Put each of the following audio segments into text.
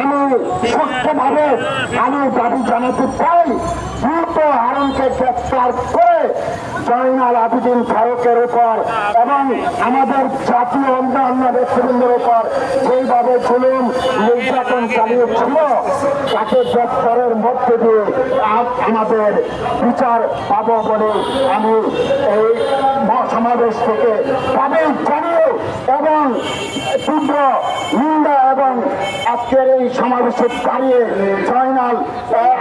আমি শক্তভাবে আমি দাবি জানাতে চাই, দ্রুত হারুনকে গ্রেফতার করে জয়নাল আবেদীন ফারুকের উপর এবং আমাদের জাতীয় অন্যান্য ব্যক্তিবৃন্দের উপর যেইভাবে জুলুম নির্যাতন চালিয়েছিল তাকে গ্রেফতারের মধ্যে দিয়ে আমাদের বিচার পাব বলে আমি এই সমাবেশ থেকে দাবি জানিয়ে এবং তীব্র নিন্দা এবং আজকের এই সমাবেশে দাঁড়িয়ে জয়নাল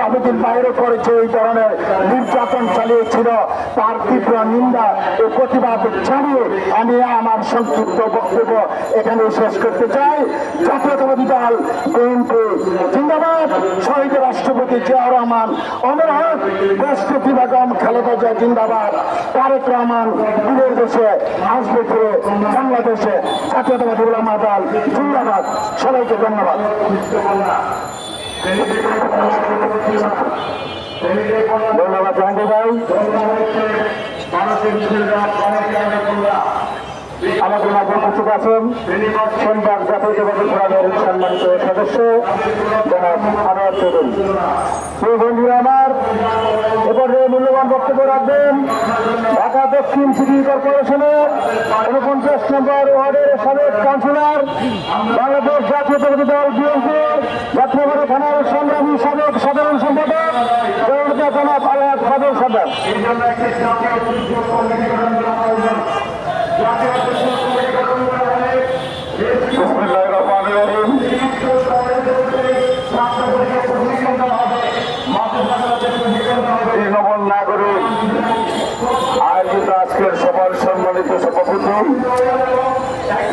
আবেদীন ভাইয়ের উপর যে এই ধরনের নির্যাতন চালিয়েছিল তার তীব্র নিন্দা ও প্রতিবাদ জানিয়ে আমি আমার সংক্ষিপ্ত বক্তব্য এখানে শেষ করতে চাই। জাতীয়তাবাদী দল বিএনপি জিন্দাবাদ। শহীদ রাষ্ট্রপতি জিয়াউর রহমান অমর হক। রাষ্ট্রপতি বেগম খালেদা জিয়া জিন্দাবাদ। তারেক রহমান দূরের দেশে আসবে ফিরে বাংলাদেশে। জাতীয়তাবাদী উলামা দল জিন্দাবাদ। সবাইকে ধন্যবাদ। ধন্যবাদ জাহাঙ্গীর ভাই। আমাদের মাঝে উপস্থিত আছেন সোমবার জাতীয়তাবাদী ফোরামের সম্মানিত সদস্য জনাব আনোয়ার চৌধুরী। এই বন্ধুরা আমার এবারে মূল্যবান বক্তব্য রাখবেন ঢাকা দক্ষিণ সিটি কর্পোরেশনের 49 নম্বর ওয়ার্ডের সাবেক কাউন্সিলর, বাংলাদেশ জাতীয়তাবাদী দল বিএনপির যাত্রাবাড়ি থানার সংগ্রামী সাবেক সাধারণ সম্পাদক জনাব আলহাজ ফাজল সরদার। নাগরিক আয়োজিত আজকের সবার সম্মানিত সভাপতি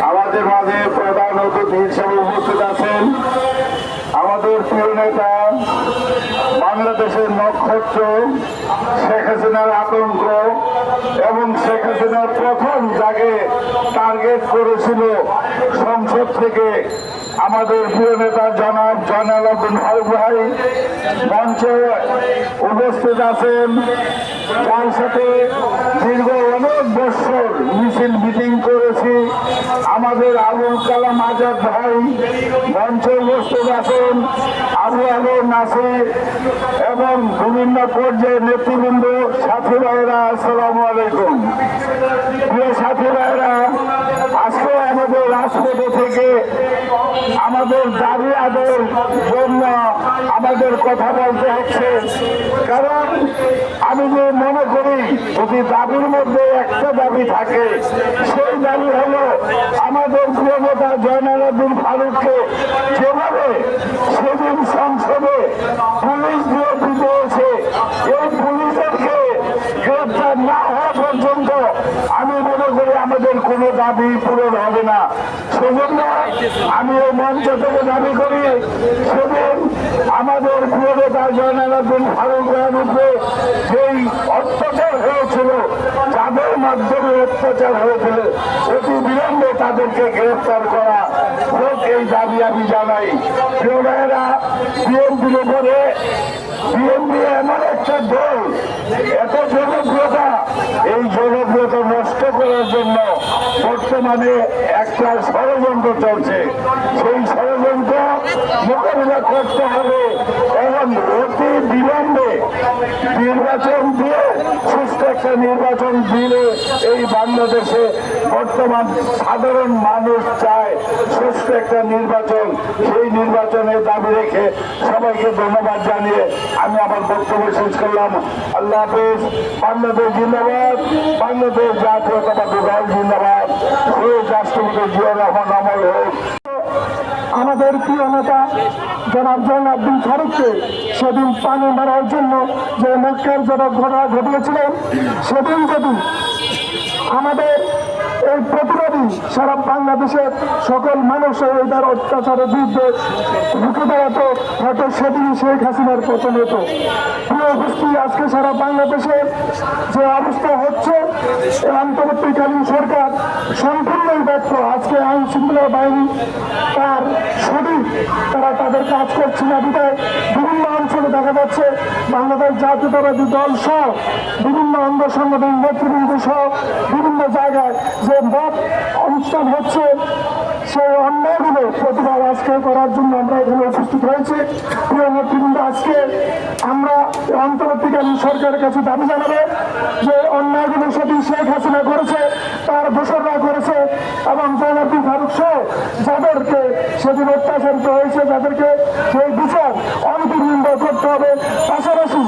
আমাদের মাঝে প্রধান অতিথি হিসেবে উপস্থিত আছেন আমাদের প্রিয় নেতা, বাংলাদেশের নক্ষত্র, শেখ হাসিনার আতঙ্ক এবং শেখ হাসিনার প্রথম যাকে টার্গেট করেছিল সংসদ থেকে আমাদের প্রিয় নেতা জনাব জয়নাল আবেদীন ফারুক ভাই মঞ্চে উপস্থিত আছেন, যার সাথে দীর্ঘ অনেক বছর মিছিল মিটিং করেছি আমাদের আবুল কালাম আজাদ ভাই মঞ্চে উপস্থিত আছেন, আবু আলম নাসির এবং বিভিন্ন পর্যায়ের নেতৃবৃন্দ, সাথী ভাইয়েরা আসসালামু আলাইকুম। প্রিয় সাথী ভাইয়েরা, আজকে আমাদের রাজপথে থেকে আমাদের দাবি আদায়ের জন্য আমাদের কথা বলতে হচ্ছে, কারণ আমি যে মনে করি যদি দাবির মধ্যে একটা দাবি থাকে সেই দাবি হলো আমাদের প্রিয় নেতা জয়নাল আবেদীন ফারুককে যেভাবে সেদিন সংসদে পুলিশ দিয়ে দিয়েছে এই পুলিশকে গ্রেফতার না হওয়া পর্যন্ত আমি মনে করি আমাদের কোনো দাবি পূরণ হবে না। সেজন্য আমি এই মঞ্চ থেকে দাবি করি সেদিন আমাদের প্রিয় নেতা জয়নাল আবেদীন ফারুক উপরে যেই অত্যাচার হয়েছিল, যাদের মাধ্যমে অত্যাচার হয়েছিল অতি বিলম্বে তাদেরকে গ্রেফতার করা হোক, এই দাবি আমি জানাই। প্রিয় ভাইয়েরা, বিএনপির উপরে বিএনপি এমন একটা দল, এত জনপ্রিয়তা, এই জনপ্রিয়তা নষ্ট করার জন্য বর্তমানে একটা ষড়যন্ত্র চলছে। সেই ষড়যন্ত্র মোকাবিলা করতে হবে এবং অতি বিলম্বে নির্বাচন দিয়ে সুস্থ একটা নির্বাচন দিলে এই বাংলাদেশে বর্তমান সাধারণ মানুষ চায় সুস্থ একটা নির্বাচন। সেই নির্বাচনের দাবি রেখে সবাইকে ধন্যবাদ জানিয়ে আমি আমার বক্তব্য শেষ করলাম। আল্লাহ হাফেজ। বাংলাদেশ জিন্দাবাদ। বাংলাদেশ জাতীয়তাবাদী দল জিন্দাবাদ। শহীদ রাষ্ট্রপতি জিয়াউর রহমান অমর হোক। আমাদের প্রিয় নেতা জনাব জয়নাল আবেদীন ফারুককে সেদিন পানি মারার জন্য যে ন্যাক্কারজনক ঘটনা ঘটিয়েছিলেন, সেদিন যদি আমাদের এই প্রতিবাদী সারা বাংলাদেশের সকল মানুষ এটার অত্যাচারের বিরুদ্ধে রুখে দাঁড়াতো, হয়তো সেদিন শেখ হাসিনার পতন হতো। প্রিয় উপস্থিতি, আজকে সারা বাংলাদেশের যে অবস্থা হচ্ছে, এই অন্তর্বর্তীকালীন সরকার সম্পূর্ণই ব্যর্থ। আজকে আইন শৃঙ্খলা বাহিনী তার সঠিক তারা তাদের কাজ করছে না বিধায় বিভিন্ন অঞ্চলে দেখা যাচ্ছে বাংলাদেশ জাতীয়তাবাদী দল সহ বিভিন্ন অঙ্গ সংগঠন নেতৃবৃন্দ সহ বিভিন্ন জায়গায় যে মত অনুষ্ঠান হচ্ছে সেই অন্যায়গুলো প্রতিবাদ আজকে করার জন্য আমরা এখানে উপস্থিত হয়েছি। প্রিয় নেতৃবৃন্দ, আজকে আমরা অন্তর্বর্তীকালীন সরকারের কাছে দাবি জানাবো যে অন্যায়গুলো সেদিন শেখ হাসিনা করেছে, তার দোসররা করেছে এবং জনাব ফারুক সহ যাদেরকে সেদিন অত্যাচারিত হয়েছে যাদেরকে সেই বিচার অনতিবিলম্বে করতে হবে। পাশাপাশি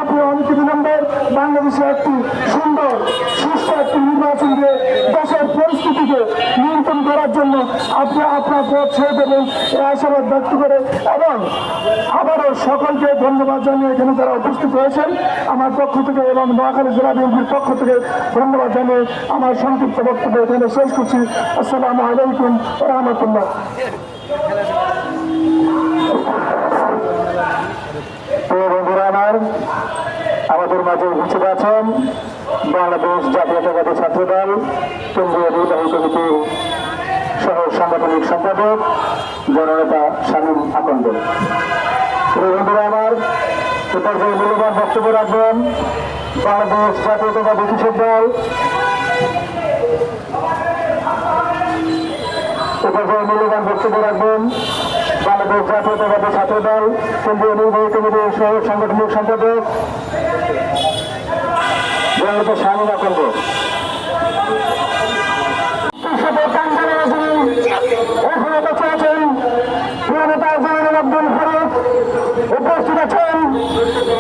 আপনি অনতিবিলম্বে বাংলাদেশে একটি সুন্দর সুস্থ একটি নির্বাচন দিয়ে দেশের পরিস্থিতিকে নিয়ন্ত্রণ করার জন্য আপনি আপনার পথ ছেড়ে দেবেন এই আশাবাদ ব্যক্ত করে এবং আবারও সকলকে ধন্যবাদ জানিয়ে এখানে যারা উপস্থিত হয়েছেন আমার পক্ষ থেকে এবং নোয়াখালী জেলা বিএনপির পক্ষ থেকে ধন্যবাদ জানিয়ে আমার সংক্ষিপ্ত বক্তব্য এখানে শেষ করছি। আসসালামু আলাইকুম ওয়া রাহমাতুল্লাহ। বন্ধুরা আমাদের মাঝে উপস্থিত আছেন বাংলাদেশ জাতীয়তাবাদী ছাত্রদল কেন্দ্রীয় নির্বাহী কমিটির সহ সাংগঠনিক সম্পাদক জননেতা শামীম আকন্দ। বন্ধুরা পর্যায়ে মূল্যবান বক্তব্য রাখবেন বাংলাদেশ জাতীয়তাবাদী কৃষক দল পর্যায়ে মূল্যবান বক্তব্য রাখবেন বাংলাদেশ জাতীয়তাবাদী ছাত্রদল কেন্দ্রীয় নির্বাহী কমিটির সহ সাংগঠনিক সম্পাদক জননেতা শামীম আকন্দ। উপস্থিত আছেন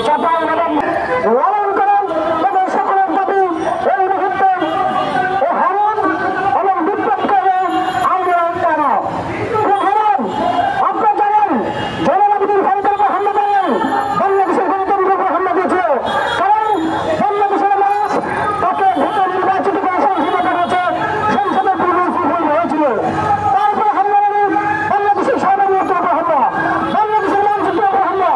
চাপাই ম্যাডাম লালন করেন তাদের সকলের দাবি এই মুহূর্তে হারুন এবং বিপ্লবকে আন্দোলন কেন হারুন আপনার জানেন জনবাদীর ভয়ঙ্কর হামলা করেন বাংলাদেশের গণতন্ত্র হামলা দিয়েছিল কারণ বাংলাদেশের মানুষ তাকে ভোটে নির্বাচিত করে সংসদে পাঠাচ্ছে সংসদের পূর্ণ হয়েছিল তারপর হামলা মানে বাংলাদেশের সার্বভৌমত্বের উপর হামলা বাংলাদেশের মানচিত্রের উপর হামলা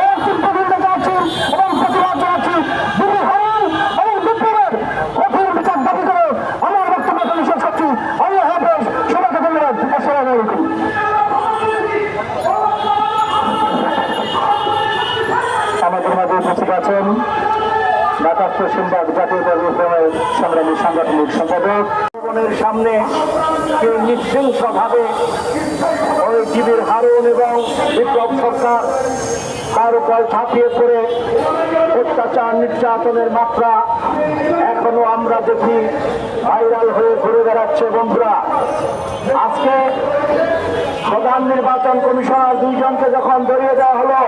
এর চিন্তাভিন্ন যাচ্ছি এবং প্রতিবাদ জানাচ্ছি দিল্লি হারান এবং বিপ্লবের কঠিন বিচার দাবি করে আমার বক্তব্য শেষ করছি। আল্লাহ হাফেজ, সবাইকে ধন্যবাদ। আসসালামু আলাইকুম। আমাদের মাঝে উপস্থিত আছেন ঢাকা পশ্চিমবঙ্গ জাতীয়তাবাদী ফোরামের সংগ্রামী সাংগঠনিক সম্পাদক। ভবনের সামনে কেউ নৃশংসভাবে ওই জীবের হারুন এবং বিপ্লব সরকার তার উপর ঝাঁপিয়ে পড়ে অত্যাচার নির্যাতনের মাত্রা এখনো আমরা দেখি ভাইরাল হয়ে ঘুরে বেড়াচ্ছে। বন্ধুরা, আজকে প্রধান নির্বাচন কমিশনার দুইজনকে যখন ধরিয়ে দেওয়া হলো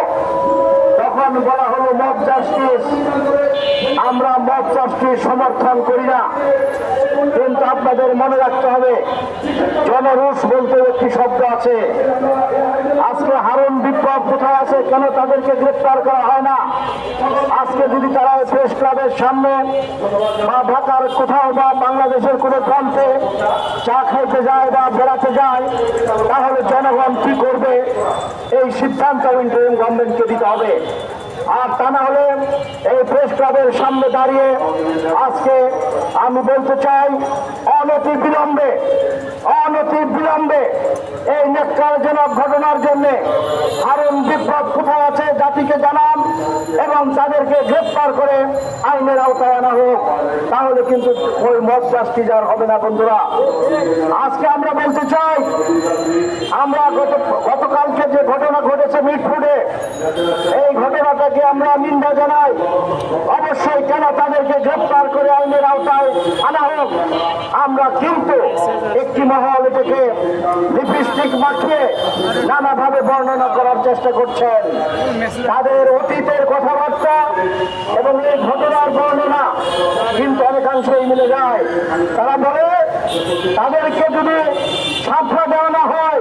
তখন বলা হলো মব জাস্টিস। আমরা মব জাস্টিস সমর্থন করি না, কিন্তু আপনাদের মনে রাখতে হবে জনরোষ বলতে একটি শব্দ আছে। আজকে হারুন বিপ্লব কোথায় আছে, কেন তাদেরকে গ্রেপ্তার করা হয় না? আজকে যদি তারা প্রেস ক্লাবের সামনে বা ঢাকার কোথাও বা বাংলাদেশের কোনো প্রান্তে চা খাইতে যায় বা বেড়াতে যায় তাহলে জনগণ কি করবে এই সিদ্ধান্ত ইন্টারিম গভর্নমেন্টকে দিতে হবে। আর তা না হলে এই প্রেস ক্লাবের সামনে দাঁড়িয়ে আজকে আমি বলতে চাই অনতি বিলম্বে এই ন্যাক্কারজনক ঘটনার জন্য হারুন বিপ্লব কোথায় আছে জাতিকে জানান এবং তাদেরকে গ্রেফতার করে আইনের আওতায় আনা হোক, তাহলে কিন্তু ওই মব জাস্টিস আর হবে না। বন্ধুরা, আজকে আমরা বলতে চাই আমরা গতকালকে যে ঘটনা ঘটেছে মিটফুডে এই ঘটনাটাকে আমরা নিন্দা জানাই। অবশ্যই কেন তাদেরকে গ্রেফতার করে আইনের আওতায় আনা হোক। আমরা কিন্তু একটি মহল এটাকে লিপস্টিক মাখিয়ে নানাভাবে বর্ণনা করার চেষ্টা করছেন। তাদের অতীতের কথাবার্তা এবং এই ঘটনার বর্ণনা কিন্তু অনেকাংশেই মিলে যায়। তারা বলে তাদেরকে যদি ছাত্রা দেওয়া না হয়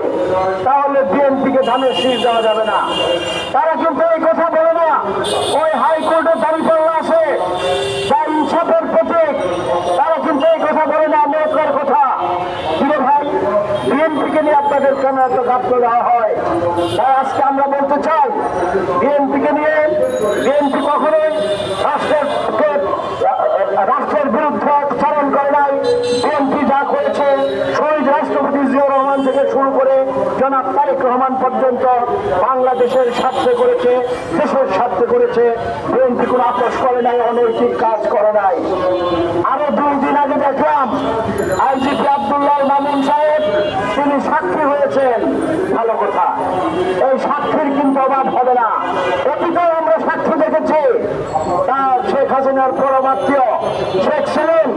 তাহলে বিএনপিকে ধানের শীষ দেওয়া যাবে না। তারা কিন্তু এই কথা বলে না। ওই হাইকোর্টের দাঁড়িপাল্লা আছে যা ইনসাফের প্রতীক, তারা কিন্তু এই কথা বলে না, নেতার কথা। কিন্তু ভাই, বিএনপিকে নিয়ে আপনাদের কেন এত গাফল দেওয়া হয়? তাই আজকে আমরা বলতে চাই বিএনপিকে নিয়ে বিএনপি কখনোই রাষ্ট্রের বিরুদ্ধে আচরণ করে নাই। বিএনপি যা করেছে শহীদ রাষ্ট্রপতি জিয়াউর রহমান থেকে শুরু করে জনাব তারেক রহমান পর্যন্ত বাংলাদেশের স্বার্থে করেছে, দেশের স্বার্থে করেছে। বিএনপি কোনো আপোষ করে নাই, অনৈতিক কাজ করে নাই। আরো 2 দিন আগে দেখলাম আইজিপি আব্দুল্লাহ মামুন সাহেব তিনি সাক্ষী হয়েছেন, ভালো কথা। এই সাক্ষীর কিন্তু অভাব হবে না। অতীতেও আমরা সাক্ষী দেখেছি, তার শেখ হাসিনার পরমাত্মীয় শেখ সেলিম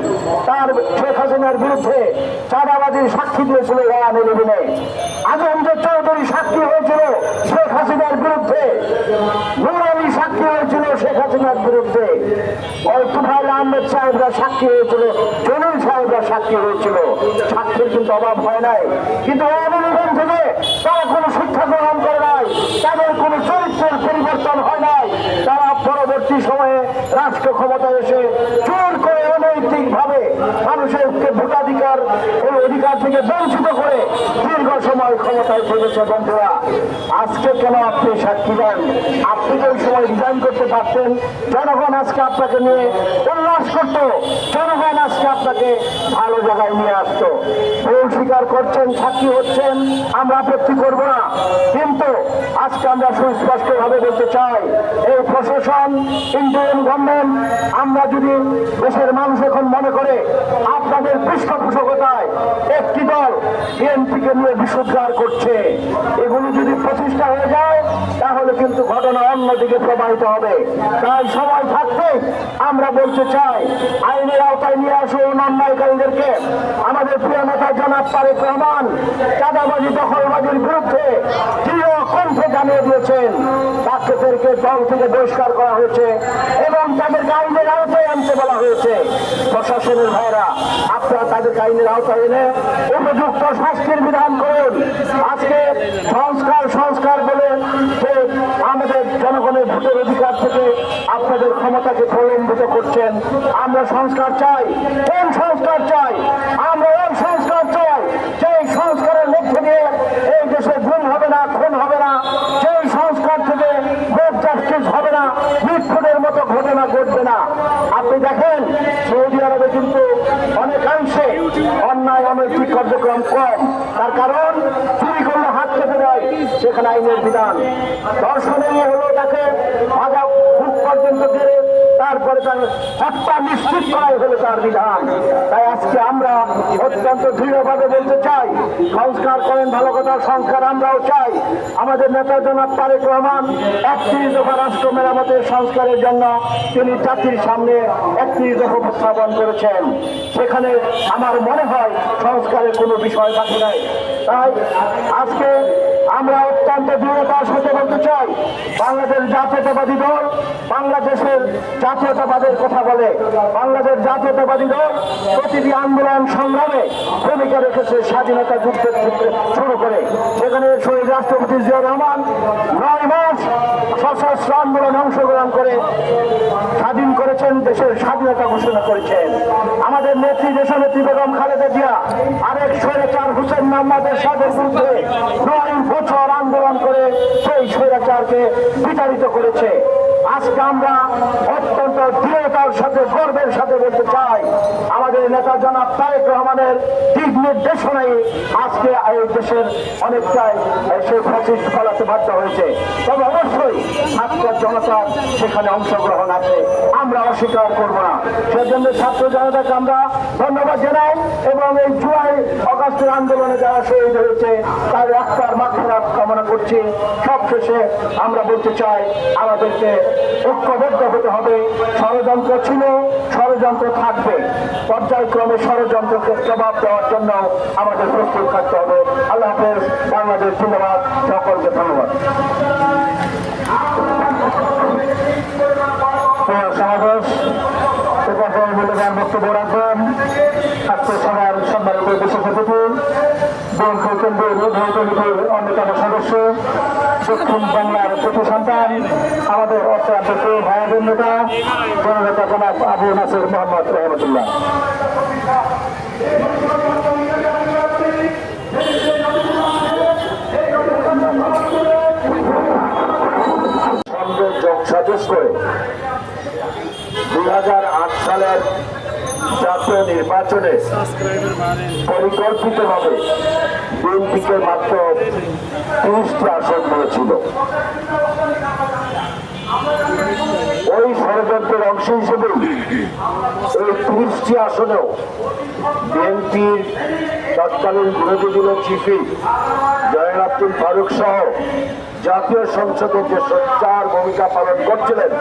তার শেখ হাসিনার বিরুদ্ধে চাঁদাবাজির সাক্ষী দিয়েছিল 111-এ। আজমজেদ চৌধুরী সাক্ষী হয়েছিল শেখ হাসিনার বিরুদ্ধে, নুরানি সাক্ষী হয়েছিল শেখ হাসিনার বিরুদ্ধে, ওই তুফাইল আহমেদ সাহেবরা সাক্ষী হয়েছিল, জলিল সাহেবরা সাক্ষী হয়েছিল। সাক্ষীর কিন্তু অভাব হয় নাই, কিন্তু অবলম্বন থেকে তারা কোনো শিক্ষা গ্রহণ করে নাই, তাদের কোনো চরিত্রের পরিবর্তন হয় নাই। তারা পরবর্তী সময়ে রাষ্ট্র ক্ষমতায় এসে জোর করে অনৈতিক ভাবে মানুষের ভোটাধিকার এই অধিকার থেকে বঞ্চিত করে দীর্ঘ সময় ক্ষমতায় থেকেছে। বন্ধুরা, আজকে কেন আপনি সাক্ষী দেন? আপনি তো ওই সময় রিজাইন করতে পারতেন। জনগণ আজকে আপনাকে নিয়ে উল্লাস করত, জনগণ আজকে আপনাকে ভালো জায়গায় নিয়ে আসতো। ভুল স্বীকার করছেন, সাক্ষী হচ্ছেন, আমরা আপত্তি করব না, কিন্তু আজকে আমরা সুস্পষ্ট ভাবে বলতে চাই, এই প্রশাসন, ইন্ডিয়ান গভর্নমেন্ট, আমরা যদি দেশের মানুষ এখন মনে করে আপনাদের পৃষ্ঠপোষকতায় একটি দল বিএনপিকে নিয়ে বিশুদ্ধার করছে, এগুলো যদি প্রতিষ্ঠা হয়ে যায় তাহলে কিন্তু ঘটনা অন্যদিকে প্রবাহিত হবে। তাই সময় থাকতে আমরা বলতে চাই, আইনের আওতায় নিয়ে আসুন অন্যায়কারীদেরকে। আমাদের প্রিয় নেতা জনাব তারেক রহমান চাঁদাবাজি দখলবাজির বিরুদ্ধে দৃঢ় কণ্ঠে জানিয়ে দিয়েছেন, তাদেরকে দল থেকে বহিষ্কার করা হয়েছে এবং তাদেরকে আইনের আওতায় আনতে বলা হয়েছে। প্রশাসনের ভাইরা, আপনারা তাদেরকে আইনের আওতায় এনে উপযুক্ত শাস্তির বিধান করুন। আজকে সংস্কার বলে যে আমাদের জনগণের ভোটের অধিকার থেকে আপনাদের ক্ষমতাকে প্রলম্বিত করছেন। আমরা সংস্কার চাই। কোন সংস্কার চাই? আমরা ওই সংস্কার চাই যে সংস্কারের মধ্যে দিয়ে এই দেশে গুম হবে না, খুন হবে না, সেই সংস্কার থেকে ভোট জাস্টিস হবে না, মৃত্যুদের মতো ঘটনা ঘটবে না। আপনি দেখেন সৌদি আরবে কিন্তু অনেকাংশে অন্যায় অনৈতিক কার্যক্রম কম, তার কারণ চুরি করলে হাত কেটে দেয়, সেখানে আইনের বিধান। দর্শনে হলো তাকে ভাজা বুক পর্যন্ত দিয়ে তারপরে তার হত্যা নিশ্চিত করাই হলো তার বিধান। তাই আজকে আমরা অত্যন্ত দৃঢ়ভাবে বলতে চাই, সংস্কার করেন, ভালো কথা, সংস্কার আমরাও চাই। আমাদের নেতা জনাব তারেক রহমান 31 দফা রাষ্ট্র মেরামতের সংস্কারের জন্য তিনি জাতির সামনে 31 দফা উপস্থাপন করেছেন। সেখানে আমার মনে হয় সংস্কারের কোনো বিষয় বাকি নাই। তাই আজকে আমরা অত্যন্ত দৃঢ়তার সাথে বলতে চাই, বাংলাদেশ জাতীয়তাবাদী দল বাংলাদেশের জাতীয়তাবাদের কথা বলে। বাংলাদেশ জাতীয়তাবাদী দল প্রতিটি আন্দোলন সংগ্রামে ভূমিকা রেখেছে, স্বাধীনতা যুদ্ধের ক্ষেত্রে শুরু করে। সেখানে শহীদ রাষ্ট্রপতি জিয়াউর রহমান 9 মাস সশস্ত্র আন্দোলনে অংশগ্রহণ করে স্বাধীন করেছেন, দেশের স্বাধীনতা ঘোষণা করেছেন। আমাদের নেত্রী দেশনেত্রী বেগম খালেদা জিয়া আরেক স্বৈরাচার হুসেন মোহাম্মদ এরশাদের বিরুদ্ধে 9 বছর আন্দোলন করে সেই স্বৈরাচারকে বিতাড়িত করেছে। আজকে আমরা অত্যন্ত দৃঢ়তার সাথে, গর্বের সাথে বলতে চাই, আমাদের নেতা জনাব তারেক রহমানের দিক নির্দেশনায় আজকে এই দেশের অনেকটাই সেই ফ্যাসিস্ট ফলাতে বাধ্য হয়েছে। তবে অবশ্যই ছাত্র জনতার সেখানে অংশগ্রহণ আছে, আমরা অস্বীকার করব না। সেজন্য ছাত্র জনতাকে আমরা ধন্যবাদ জানাই এবং এই জুলাই অগাস্টের আন্দোলনে যারা শহীদ হয়েছে তার একটার মাগফিরাত কামনা করছি। সবশেষে আমরা বলতে চাই, আমাদেরকে ঐক্যবদ্ধ হতে হবে। ষড়যন্ত্র ছিল, ষড়যন্ত্র থাকবে, পর্যায়ক্রমে ষড়যন্ত্রকে জবাব দেওয়ার জন্য আমাদের প্রস্তুত থাকতে হবে। আল্লাহ হাফেজ, বাংলাদেশ জিন্দাবাদ, সকলকে ধন্যবাদ। সমাবেশ মূল্যবান বক্তব্য রাখবেন আজকে সভার সম্মানিত বিশেষ অতিথি, বিএনপি কেন্দ্রীয় নির্বাহী কমিটির অন্যতম সদস্য, দক্ষিণ বাংলার প্রতি সন্তান, আমাদের অত্যন্ত ভাইয়ের নেতা জননেতা জনাব আবু নাসির মোহাম্মদ রহমতুল্লাহ। সাজস করে 2008 সালের জাতীয় নির্বাচনে পরিকল্পিতভাবে বিএনপিকে মাত্র 30টি আসন মিলেছিল। ওই ষড়যন্ত্রের অংশ হিসেবে এই 30টি আসনেও বিএনপির তৎকালীন বিরোধী দলের চিফি জয়নাল আব্দুল ফারুক সহ জাতীয় সংসদে যে সোচ্চার ভূমিকা পালন করছিলেন,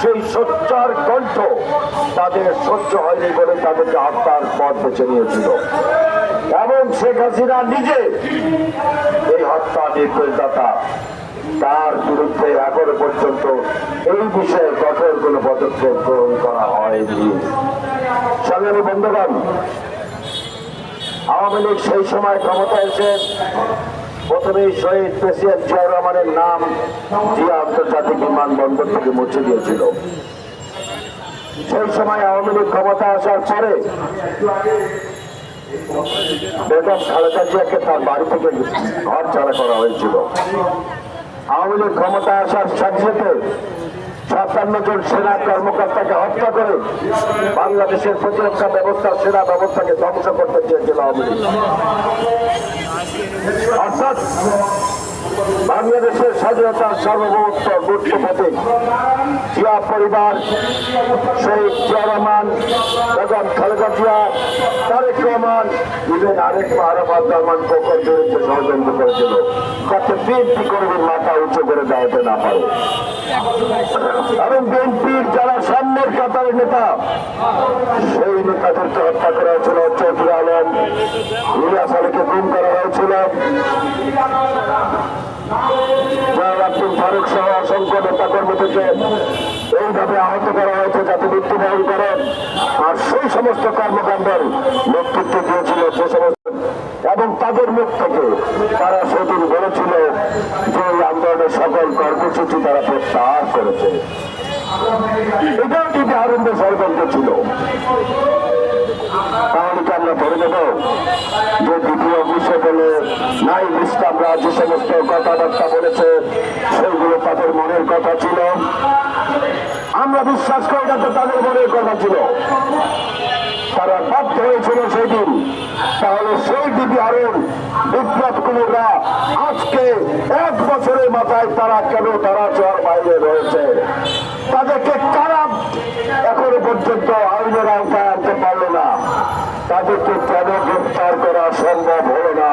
সেই সোচ্চার কণ্ঠ তাদের সহ্য হয়নি বলে তাদেরকে হত্যার পথ বেছে নিয়েছিল। এবং শেখ হাসিনা নিজে এই হত্যা নির্দেশদাতা, তার বিরুদ্ধে এখনো পর্যন্ত এই বিষয়ে কঠোর কোনো পদক্ষেপ গ্রহণ করা হয়নি। সংগ্রামী বন্ধুগণ, আওয়ামী লীগ সেই সময় ক্ষমতায় এসে প্রথমেই শহীদ প্রেসিডেন্ট জিয়াউর রহমানের নাম জিয়া আন্তর্জাতিক বিমানবন্দর থেকে মুছে দিয়েছিল। সেই সময় আওয়ামী লীগ ক্ষমতা আসার পরে বেগম খালেদা জিয়াকে তার বাড়ি থেকে ঘর ছাড়া করা হয়েছিল। আওয়ামী লীগ ক্ষমতা আসার সাথে সাথে 57 জন সেনা কর্মকর্তাকে হত্যা করে বাংলাদেশের প্রতিরক্ষা ব্যবস্থা, সেনা ব্যবস্থাকে ধ্বংস করতে চেয়েছিল আওয়ামী লীগ। অর্থাৎ বাংলাদেশের স্বাধীনতার সার্বভৌমত্ব গুরুত্ব প্রতীক জিয়া পরিবার, শহীদ জিয়াউর রহমান, বেগম খালেদা জিয়া, তারেক রহমান, ইভেন আরেক আরাফাত রহমান কোকর বিরুদ্ধে ষড়যন্ত্র করেছিল যাতে বিএনপি কর্মীর মাথা উঁচু করে দেওয়াতে না পারে। এবং বিএনপির যারা সামনের কাতারের নেতা, সেই নেতাদেরকে হত্যা করা হয়েছিল। চৌধুরী আলম, ইলিয়াস আলীকে গুম করা হয়েছিল। জয়নাল আব্দুল ফারুক সহ অসংখ্য নেতা কর্মীদেরকে এইভাবে আহত করা হয়েছে যাতে মৃত্যুবরণ করে। আর সেই সমস্ত কর্মকাণ্ডের নেতৃত্ব দিয়েছিল যে সমস্ত, এবং তাদের মুখ থেকে তারা সেদিন বলেছিল যে এই আন্দোলনের সকল কর্মসূচি তারা প্রত্যাহার করেছে। এটাও কিন্তু আরম্ভের ষড়যন্ত্র ছিল। তাহলে কি আমরা ধরে দেব যে দ্বিতীয় বিশ্বকালে নাইম ইসলামরা যে সমস্ত কথাবার্তা বলেছে সেইগুলো তাদের মনের কথা ছিল? আমরা বিশ্বাস করি না তো তাদের মনের কথা ছিল। তারা বাধ্য হয়েছিল সেদিন। তাহলে সেই দিদি আরো বিপ্লব কুমাররা আজকে 1 বছরের মাথায় তারা কেন তারা চর বাইরে রয়েছে? তাদেরকে কারা এখনো পর্যন্ত আইনের আওতায় আনতে পারলো না? তাদেরকে কেন গ্রেফতার করা সম্ভব হলো না?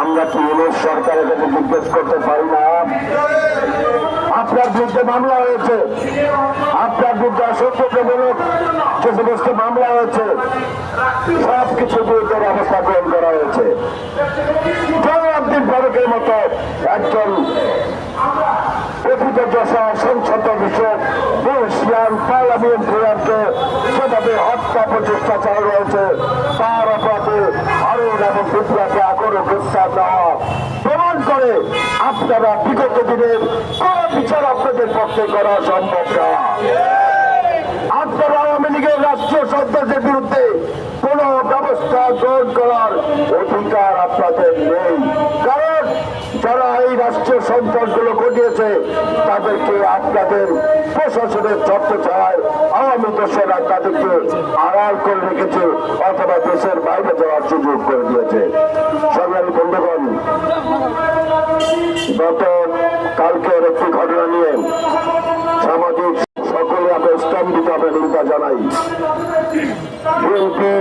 আমরা কি সরকারের কাছে জিজ্ঞেস করতে পারি না? আপনার বিরুদ্ধে মামলা হয়েছে, আপনার বিরুদ্ধে অসংখ্যমূলক যে সমস্ত মামলা হয়েছে সবকিছু বিরুদ্ধে ব্যবস্থা গ্রহণ করা হয়েছে। জয়নাল আব্দুল ফারুকের মতো একজন প্রকৃত সংসদ বিষয়ক বহিষ্কার পার্লামেন্টারিয়ানকে সেভাবে হত্যা প্রচেষ্টা চালানো হয়েছে, তার অপরাধে হারুন এবং বিপ্লবকে এখনো গ্রেফতার দেওয়া প্রমাণ করে আপনারা বিগত দিনের কোন বিচার আপনাদের পক্ষে করা সম্ভব না। আপনারা আওয়ামী লীগের রাষ্ট্রীয় সদস্যদের বিরুদ্ধে কোন ব্যবস্থা গ্রহণ করার অধিকার আপনাদের নেই, কারণ যারা এই রাষ্ট্রীয় সন্ত্রাসগুলো ঘটিয়েছে তাদেরকে আপনাদের প্রশাসনের ছত্রছায়ায় আওয়ামী দোষরা তাদেরকে আড়াল করে রেখেছে অথবা দেশের বাইরে যাওয়ার সুযোগ করে দিয়েছে। সংগ্রামী বন্ধুগণ, গত কালকের একটি ঘটনা নিয়ে সামাজিক সকলে আমরা স্তম্ভিতভাবে নিন্দা জানাই। বিএনপি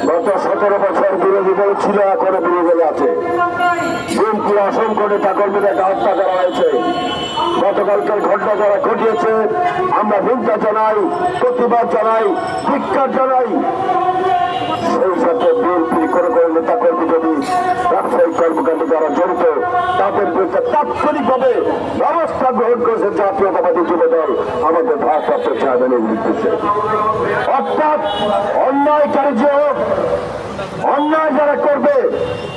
গত 17 বছর বিরোধী দল ছিল, এখনো বিরোধী দলে আছে। বিএনপির অসংখ্য নেতা কর্মীদের হত্যা করা হয়েছে। গতকালকের ঘটনা যারা ঘটিয়েছে আমরা নিন্দা জানাই, প্রতিবাদ জানাই, ধিক্কার জানাই। সেই সাথে বিএনপির কোনো কোনো নেতা কর্মী যদি ব্যবসায়িক কর্মকাণ্ডে যারা জড়িত তাদের বিরুদ্ধে তাৎক্ষণিকভাবে ব্যবস্থা গ্রহণ করেছে জাতীয়তাবাদী যুব দল আমাদের ভারপ্রাপ্ত চেয়ারম্যানের নির্দেশে। অর্থাৎ অন্যায়কারী যে হোক, অন্যায় যারা করবে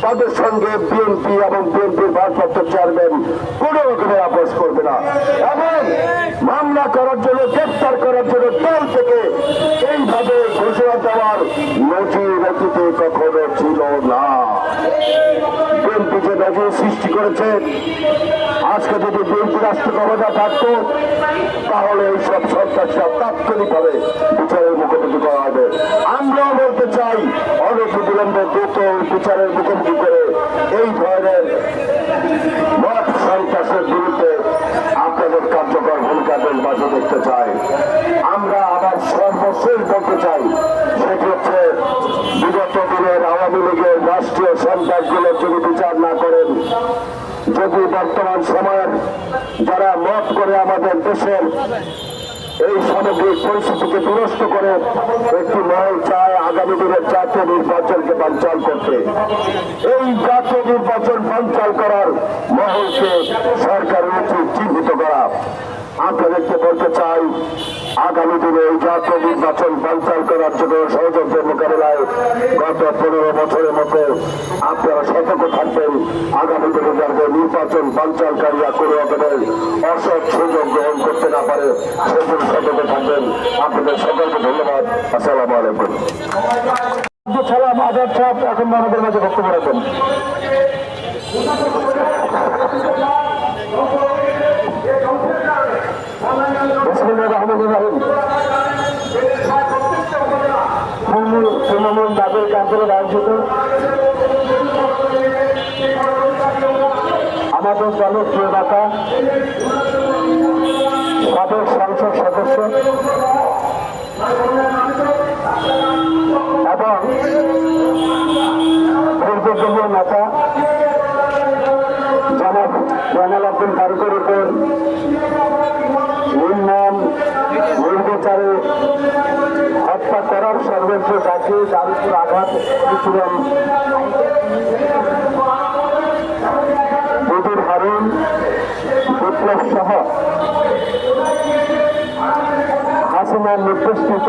তাদের সঙ্গে বিএনপি এবং বিএনপির ভারপ্রাপ্ত চেয়ারম্যান কোনো রকমের আপোষ করবে না, এবং মামলা করার জন্য, গ্রেফতার করার জন্য দল থেকে এইভাবে ঘোষণা দেওয়ার নজির অতীতে কখনো ছিল না। বিএনপি যে নজির সৃষ্টি করেছে, আজকে যদি বিএনপি রাষ্ট্র ক্ষমতা থাকত তাহলে এইসব সন্ত্রাসরা তাৎক্ষণিকভাবে বিচারের মুখোমুখি করা হবে। আমরাও বলতে চাই অনতিবিলম্বে দ্রুত বিচারের মুখোমুখি করে এই ধরনের মত সন্ত্রাসের বিরুদ্ধে আপনাদের কার্যকর ভূমিকা দেশ বাজে দেখতে চাই। আমরা আবার সর্বশেষ বলতে চাই, সেটি হচ্ছে বিগত দিনের আওয়ামী লীগের বর্তমান সময়ের যারা মত করে আমাদের দেশের এই সামগ্রিক পরিস্থিতিকে দুরস্ত করে একটি মহল চায় আগামী দিনের জাতীয় নির্বাচনকে বানচাল করতে। এই জাতীয় নির্বাচন বানচাল করার মহলকে সরকারের উচিত চিহ্নিত করা। আপনাদেরকে বলতে চাই, আগামী দিনে এই জাতীয় নির্বাচন বানচাল করার জন্য ষড়যন্ত্রের মোকাবেলায় গত 15 বছরের মতো আপনারা সতর্ক থাকবেন। আগামী দিনে যাতে নির্বাচন বানচালকারীরা কোনো রকমের অসৎ সুযোগ গ্রহণ করতে না পারে সেজন্য সতর্ক থাকবেন। আপনাদের সকলকে ধন্যবাদ। আসসালামু আলাইকুম। সালাম আজাদ সাহেব এখন আমাদের মাঝে বক্তব্য রাখবেন। বিসমিল্লাহির রহমানির রহিম। তৃণমূল দাবির কার্যালয়ে আয়োজিত আমাদের দলের প্রিয় নেতা সাবেক সংসদ সদস্য এবং পূর্বদলীয় নেতা জনাব জয়নাল আব্দুল ফারুকের উপর নির্মম নির্বিচারে হত্যা করার সর্বোচ্চ যাকে যার উপর আঘাত করেছিলেন বুদুর হারুন বিপ্লব সহ হাসিনার নির্দেশিত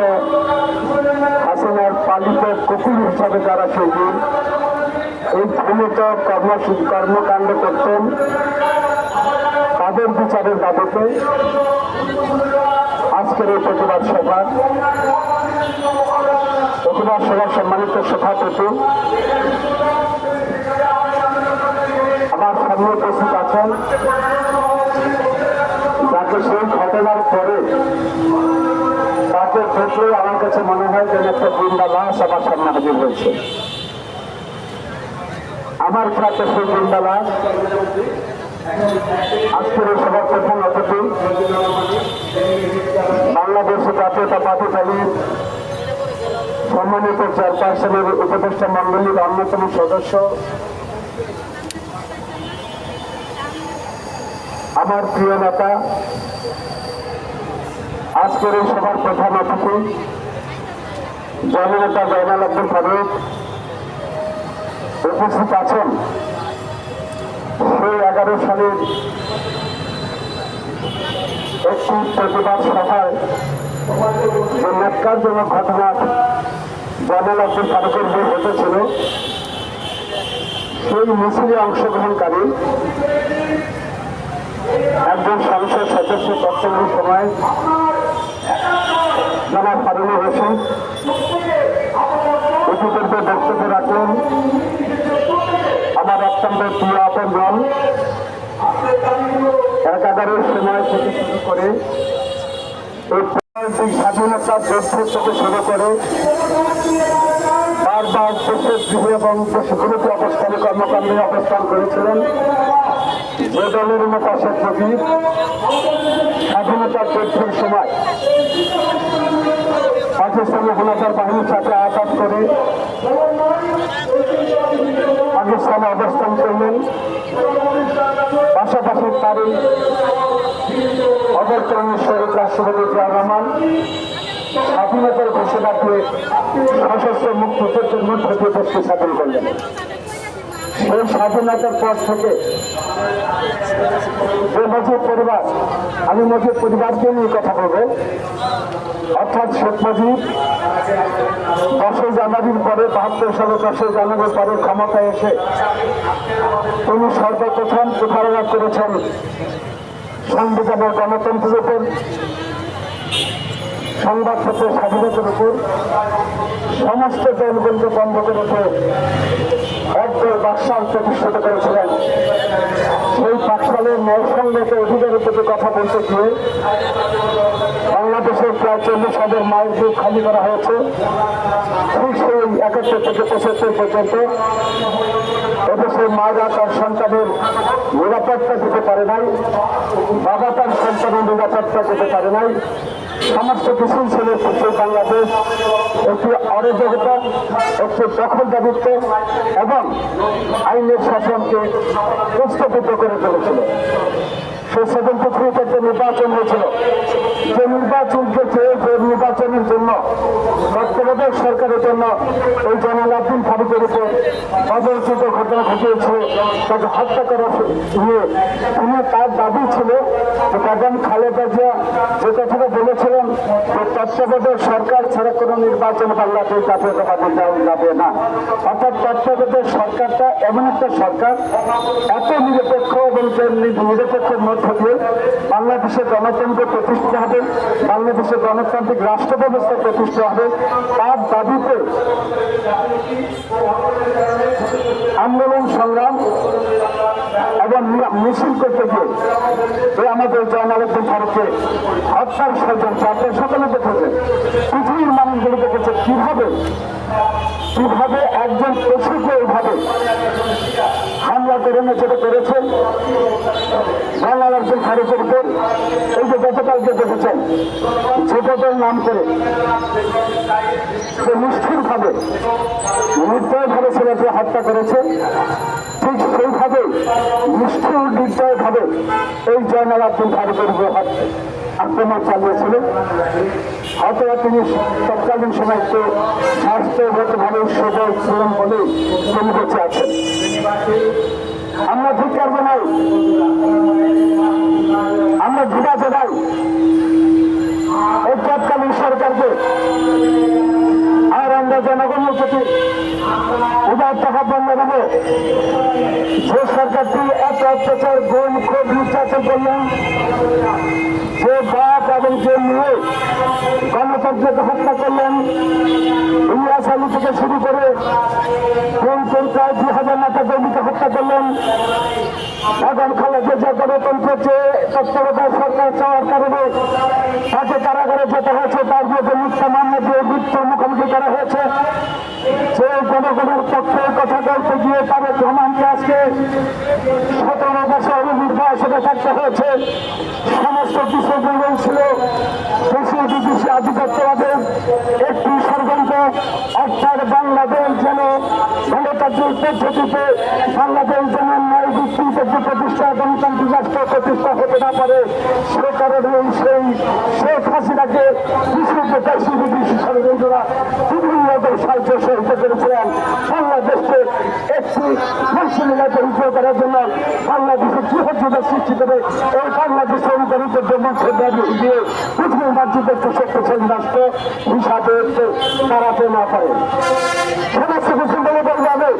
হাসিনার পালিত কুকুর হিসাবে যারা সেদিন এই ঘৃণিত কর্মকাণ্ড করতেন তাদের বিচারের দাবিতে আজকের এই প্রতিবাদ সভার সম্মানিত সভাপতি আমার সামনে উপস্থিত আছেন, যাকে সেই ঘটনার পরে তাকে দেখলে আমার কাছে মনে হয় যেন একটা গুন্ডা লাশ আমার সামনে হাজির হয়েছে। আমার সাথে সেই গুন্ডা লাশ আজকের এই সভার প্রধান অতিথি বাংলাদেশ জাতীয়তাবাদী দলের সম্মানিত চেয়ারপারসনের উপদেষ্টা মন্ডলীর অন্যতম সদস্য আমার প্রিয় নেতা আজকের এই সভার প্রধান অতিথি জননেতা জয়নাল আব্দুল ফারুক উপস্থিত আছেন। সেই 11 সালের একটি প্রতিবাদ সভায় যে ন্যাক্কারজনক ঘটনা জয়নাল আব্দুল ফারুকের যে ঘটেছিল সেই মিছিলে অংশগ্রহণকারী একজন সংসদ সদস্য বক্তব্যের সময় জনাব ফারুনুর রশিদ উপকৃত বক্তব্য রাখলেন। আমার অত্যন্ত প্রিয় আপনজন 11-এর সময় থেকে শুরু করে এই স্বাধীনতা যুদ্ধ থেকে শুরু করে বারবার দেশের গৃহে এবং দেশগুলোতে অবস্থানে কর্মকাণ্ডে অবস্থান করেছিলেন যে দলের নেতা শেখ মুজিব। স্বাধীনতা যুদ্ধের সময় পাকিস্তানি হানাদার বাহিনীর সাথে আঘাত করে পাকিস্তানে অবস্থান করলেন। পাশাপাশি তারই অবর্তমানে শহীদ রাষ্ট্রপতি জিয়াউর রহমান স্বাধীনতার ঘোষণা দিয়ে সশস্ত্র মুক্তিযুদ্ধের মধ্যে দিয়ে দেশকে স্বাধীন করলেন। সেই স্বাধীনতার পর থেকে যে মুজিব পরিবার, আমি মুজিব পরিবারকে নিয়ে কথা বলবো, অর্থাৎ শেখ মুজিব 10ই জানুয়ারির পরে 72 সালে 10ই জানুয়ারির পরে ক্ষমতায় এসে তিনি সর্বপ্রথম প্রতারণা করেছেন সংবিধানের গণতন্ত্রের উপর, সংবাদপত্রের স্বাধীনতার উপর। সমস্ত দলগুলোকে বন্ধ করেছে একদল বাকশাল প্রতিষ্ঠিত করেছিলেন। সেই বাকশালের ন্যায়সঙ্গত অধিকারের প্রতি কথা বলতে গিয়ে বাংলাদেশের প্রায় 40,000 মাইল বুক খালি করা হয়েছে। ঠিক সেই 71 থেকে 75 পর্যন্ত এদেশের মায়েরা তার সন্তানের নিরাপত্তা দিতে পারে নাই, বাবা তার সন্তানের নিরাপত্তা দিতে পারে নাই। সমস্ত কিছুই ছিল সেই বাংলাদেশ একটি অরাজকতা, একটি দখলদারিত্ব এবং শাসন, আইনের শাসনকে প্রস্তাবিত করে তুলেছিল। সেই 73 একটা নির্বাচন হয়েছিল, যে নির্বাচনকে চেয়ে যে নির্বাচনের জন্য তত্ত্বাবধায়ক সরকারের জন্য এই জয়নাল আবদিন ফারুকের উপর অবর্জিত ঘটনা ঘটিয়েছে, তাকে হত্যা করা নিয়ে তিনি তার দাবি ছিল যে বেগম খালেদা জিয়া যে কথাটা বলেছিলেন যে তত্ত্বাবধায়ক সরকার ছাড়া কোনো নির্বাচন বাংলাদেশ জাতীয়তাবাদী দল যাবে না। অর্থাৎ তত্ত্বাবধায়ক সরকারটা এমন একটা সরকার এত নিরপেক্ষ এবং নিরপেক্ষের মধ্য দিয়ে বাংলাদেশের গণতন্ত্র প্রতিষ্ঠা হবে, বাংলাদেশের গণতান্ত্রিক রাষ্ট্র ব্যবস্থা প্রতিষ্ঠা হবে, তার দাবিতে আন্দোলন সংগ্রাম এবং মিছিল করতে গিয়ে আমাদের জয়নাল আবদিন ফারুককে হত্যার ষড়যন্ত্র আপনার সকলে দেখেছেন, পৃথিবীর মানুষগুলো দেখেছে কিভাবে একজন পশুকে এইভাবে হামলা করে যেটা করেছেন জয়নাল আবদিন ফারুকের উপর। এই যে গতকালকে দেখেছেন ছোটদের নাম করে যে নিষ্ঠুরভাবে নির্দয়ভাবে ছেলেকে হত্যা করেছে, ঠিক সেইভাবে নিষ্ঠুর নির্দয়ভাবে এই জয়নাল আবদিন ফারুকের উপর আক্রমণ চালিয়েছিল। হয়তো তিনি তৎকালীন সময় তো স্বাস্থ্যগতভাবে সবল ছিলেন বলেই তিনি বেঁচে আছেন। আমরা ধিক্কার জানাই, আমরা ঘৃণা জানাই এই তৎকালীন সরকারকে। আর আমরা জনগণের প্রতি উদারত আহ্বান জানাবো, যে সরকারটি এত অত্যাচার গুণ খুব নির্যাতন করলেন, যে বাপ এবং যে মেয়ে গণতন্ত্রকে হত্যা করলেন, ইলিয়াস আলী থেকে শুরু করে প্রায় 2000 নেতা কর্মীকে হত্যা করলেন, বেগম খালেদা জিয়া গণতন্ত্রের যে তত্ত্বাবধায়ক সরকার চাওয়ার কারণে তাকে কারাগারে যেতে হয়েছে, তার বিরুদ্ধে মিথ্যা মামলা দিয়ে মৃত্যুর মুখোমুখি করা হয়েছে। যে জনগণের পক্ষে কথা বলতে গিয়ে তাদের রহমানকে আজকে 17 বছর নির্বাসনে থাকতে হয়েছে। সমস্ত কিছু দুর্বল ছিল, দেশীয় বিদেশি আধিপত্যবাদের একটি ষড়যন্ত্র, অর্থাৎ বাংলাদেশ যেন গণতান্ত্রিক পদ্ধতিতে বাংলাদেশ যেন ন্যায় ভিত্তিক একটি প্রতিষ্ঠা গণতান্ত্রিক রাষ্ট্র প্রতিষ্ঠা হতে না পারে, সে কারণে সেই শেখ হাসিনাকে দেশি বিদেশি ষড়যন্ত্ররা বিভিন্ন সাহায্য সহযোগিতা করেছিলেন বাংলাদেশকে একটি মুসলিমে পরিচয় করার জন্য, বাংলাদেশের বৃহত্তর সৃষ্টি করে এই বাংলাদেশের গণতন্ত্রের মধ্যে দিয়ে পৃথিবীর মানচিত্র একটি শক্তিশালী রাষ্ট্র হিসাবে দাঁড়াতে না পারে। সমস্ত কিছু বলে বলবে হবে,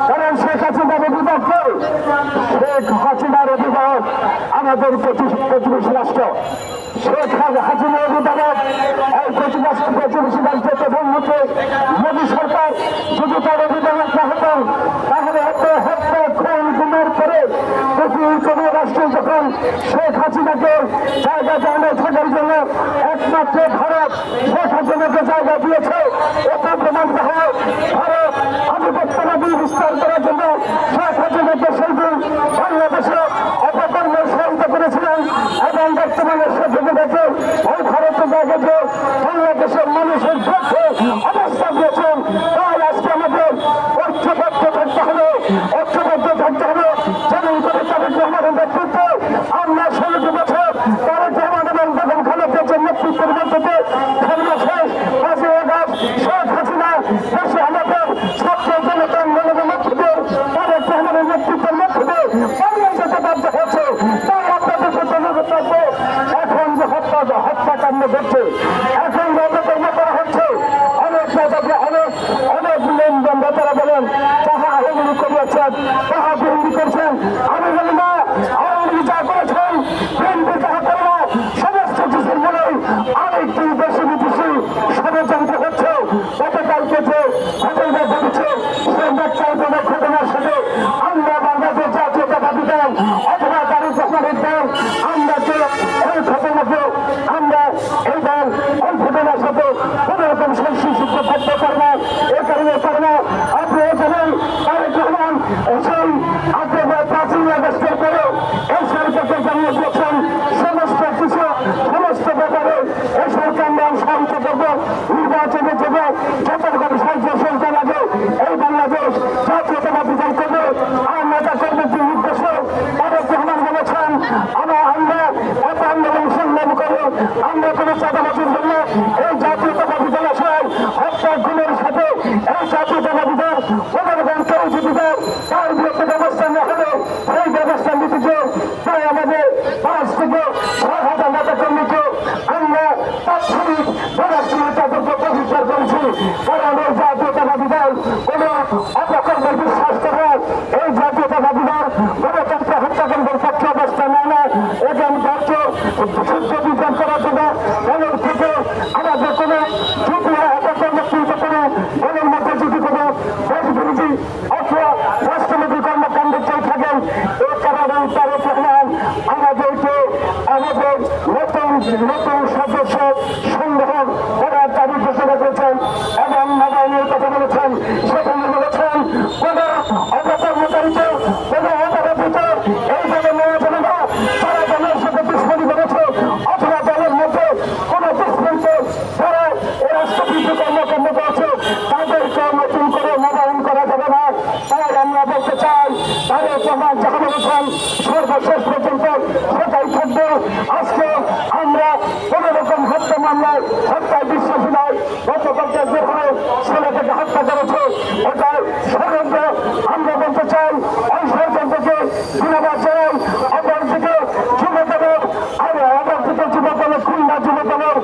কারণ শেখ হাসিনার অভিভাবক শেখ হাসিনার অভিভাবক আমাদের প্রতিবেশী রাষ্ট্র। শেখ হাসিনার অভিভাবক এই প্রতিবেশী রাষ্ট্রের প্রধানমন্ত্রী মোদী সরকার যদি তার অভিভাবক না হতেন, তাহলে এত হত্যা খুন গুমের পরে পৃথিবীর কোন রাষ্ট্রে যখন শেখ হাসিনাকে জায়গা জায়গায় থাকার জন্য একমাত্র ভারত শেখ হাসিনাকে জায়গা দিয়েছে, এত প্রমাণ হয় ভারত আধিপত্যবাদী বিস্তার করার জন্য শেখ হাসিনাকে সেই দিন বাংলাদেশে অপকর্মের সহায়তা করেছিলেন এবং বর্তমানে সেখানে দেখে ওই ভারতের জায়গাতে বাংলাদেশের মানুষের পক্ষে অবস্থা দিয়েছেন। তাই আজকে আমাদের ঐক্যবদ্ধ থাকতে হবে, যেমন করে তারেক রহমানের নেতৃত্বে আমরা 16 বছর তারেক রহমান এবং বেগম খালেদা জিয়ার নেতৃত্বের মধ্যে সর্বশেষ 5ই আগস্ট শেখ হাসিনা দেশে আমাদের ছাত্র জনতা আন্দোলনের মধ্যে তারেক রহমানের নেতৃত্বের মধ্যে পালিয়ে যেতে বাধ্য হয়েছে। তাই আপনাদের প্রতি থাকবো, এখন যে হত্যাকাণ্ড ঘটছে, এখন যে অপকর্ম করা হচ্ছে, অনেক লেনদেন নেতারা বলেন তাহা আওয়ামী করিয়েছেন, তাহা বিএনপি করছেন। আমি বলি না, আওয়ামী যা করেছেন বিএনপি তাহা করে না, সমস্ত কিছুর মনে আরেকটি দেশি বিদেশি ষড়যন্ত্র হচ্ছে। গতকালকে যে ঘটনা ঘটেছে সেই ন্যাক্কারজনক ঘটনার সাথে আমরা বাংলাদেশ জাতীয়তাবাদী দল অথবা তারেক রহমানের দল আমরা যে এই ঘটনাকে আমরা এই দল ওই ঘটনার সাথে কোন রকম সংশ্লিষ্ট থাকতে পারে না। এ কারণে পারে না, আপনারা জানেন তারেক রহমান সেই আগ্রহ 5ই আগস্টের পরেও এই সরকারকে জানিয়ে দিয়েছেন সমস্ত কিছু সমস্ত ব্যাপারে এই সরকার নাম সাহায্য করবো, নির্বাচনের জন্য যত রকম সাহায্য সরকার লাগে এই বাংলাদেশ জাতীয় আমরা কোনো চাঁদাবাজির জন্য এই জাতীয়তাবাদী দল আসলে হত্যা খুনের সাথে এই জাতীয়তাবাদী দল প্রধান চৌধুরীদের তার বিরুদ্ধে ব্যবস্থা নেওয়া হবে। এই ব্যবস্থা নিতে তাই আমাদের 5 থেকে 6,000 নেতা কর্মীকে আমরা তাৎক্ষণিক পড়াশোনা তাদেরকে প্রতিষ্ঠা করেছি। কারণ এই জাতীয়তাবাদী দল কোন অপকর্মে বিশ্বাস করে এই জাতীয়তাবাদী দল গণতন্ত্র হত্যাকাণ্ডের পক্ষে অবস্থা নেয় না। এবং রাজ্য সূর্য বিজ্ঞান করার জন্য দলের থেকে আমাদের কোনো ঝুঁকি অপকর্মকৃত করে দলের মধ্যে যদি কোনো দেশবিরোধী অথবা রাষ্ট্রবিরোধী কর্মকাণ্ড চলে থাকেন এই কারণে তারেক রহমান আমাদেরকে আমাদের নতুন নতুন সদস্য সংগ্রহ করার দাবি ঘোষণা করেছেন এবং নবায়নের কথা বলেছেন। সেখানে বলেছেন কোন অপকর্মকারীত কোন অপরাধিত এই দলে নেওয়া যাবে না। তারা দলের সাথে দুশ্মনী করেছে অথবা দলের মধ্যে কোন দুশ্মনকে তারা এই রাষ্ট্রবিরোধী কর্মকাণ্ড করেছে তাদেরকে নতুন করে নবায়ন করা যাবে না। তাই আমরা বলতে চাই তাদের প্রমাণ যাহা বলেছেন সর্বশেষ পর্যন্ত সেটাই থাকবে। আজকে আমরা কোন রকম হত্যা মামলায় হত্যায় বিশ্বাসী নয়। গতকালকে যে কোনো ছেলেটাকে হত্যা করেছে ওটা ষড়যন্ত্র। আমরা বলতে চাই ওই ষড়যন্ত্রকে ধন্যবাদ জানাই। অপরদিকে যুবদলের অপরদিকে যুবদলের খুলনা যুবদলের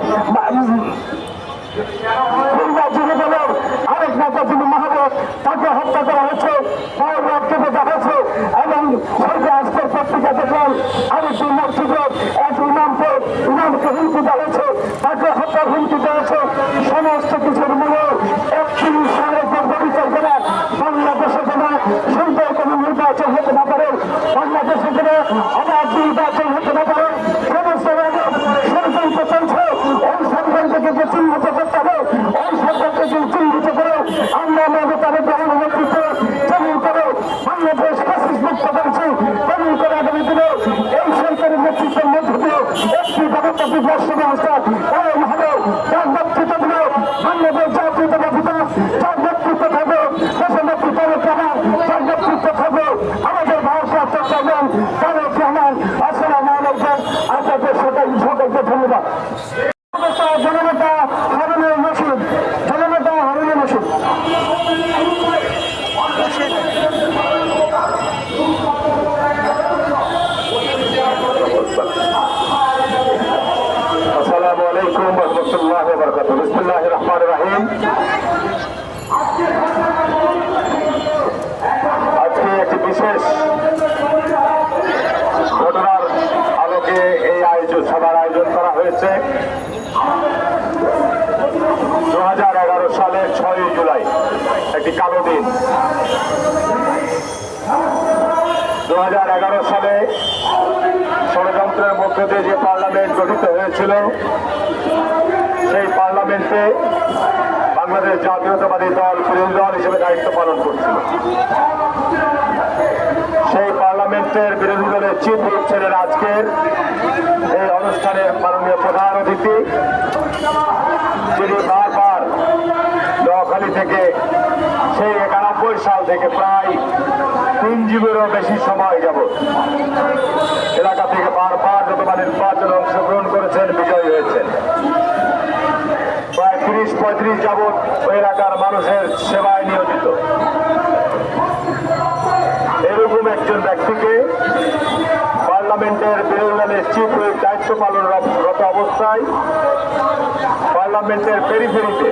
আরেক নেতা যিনি মাহবুব তাকে হত্যা করা হয়েছে, তার রক্ত দেখা হয়েছে এবং সরকার আজকের পত্রিকা দেখলাম আরেকটি মসজিদের এক ইমামকে হুমকি দেওয়া হয়েছে, তাকে হত্যার হুমকি দেওয়া হয়েছে। সমস্ত কিছুর মূল্য 31 সালের পর বিচার করে বাংলাদেশে যেন সুন্দর কোনো নির্বাচন হতে না পারে, বাংলাদেশে যেন অবাধ নির্বাচন হতে না পারে। সমস্ত ষড়যন্ত্র চলছে ওই ষড়যন্ত্রকে চিহ্নিত করতে হবে। ওই সরকারকে চিহ্নিত করে আমরা আমাদের তাদের গ্রহণ নেতৃত্ব যেমন করে বাংলাদেশ ফ্যাসিস্ট মুক্ত করেছি তেমন করে আগামী দিনে এই সরকারের নেতৃত্বের মধ্য দিয়ে একটি গণতান্ত্রিক রাষ্ট্র ব্যবস্থা কায়েম হবে। যার নেতৃত্ব দিলে বাংলাদেশ জাতীয়তাবাদী দল, যার নেতৃত্ব থাকবে দেশের নেতৃত্ব যার নেতৃত্ব থাকবে আমাদের ভারপ্রাপ্ত চেয়ারম্যান তারেক রহমান। আসসালামু আলাইকুম। আপনাদের সকলকে ধন্যবাদ। জননেতা হারুনুর রশিদ, জননেতা হারুনুর রশিদ। আসসালামু আলাইকুম ওয়া রাহমাতুল্লাহি ওয়া বারাকাতুহু। বিসমিল্লাহির রহমানির রহিম। আজকে একটি বিশেষ ঘটনার আলোকে এই সভার আয়োজন করা হয়েছে। 2011 সালের 6 জুলাই একটি কালো দিন। 2011 সালে ষড়যন্ত্রের মধ্য দিয়ে যে পার্লামেন্ট গঠিত হয়েছিল সেই পার্লামেন্টে বাংলাদেশ জাতীয়তাবাদী দল বিরোধী দল হিসেবে দায়িত্ব পালন করছিল। সেই পার্লামেন্টের বিরোধী দলের চিফ হুইপ ছিলেন আজকের এই অনুষ্ঠানের মাননীয় প্রধান অতিথি, যিনি বারবার নোয়াখালী থেকে সেই 91 সাল থেকে প্রায় 3 যুগেরও বেশি সময় যাবৎ এলাকা থেকে বারবার যতবার নির্বাচনে অংশগ্রহণ করেছেন, বিজয়ী হয়েছেন। প্রায় 30-35 যাবৎ ওই এলাকার মানুষের সেবায় নিয়োজিত। এরকম একজন ব্যক্তিকে পার্লামেন্টের বিরোধী দলের চিফ হুইপ দায়িত্ব পালনরত অবস্থায় পার্লামেন্টের পেরিফেরিতে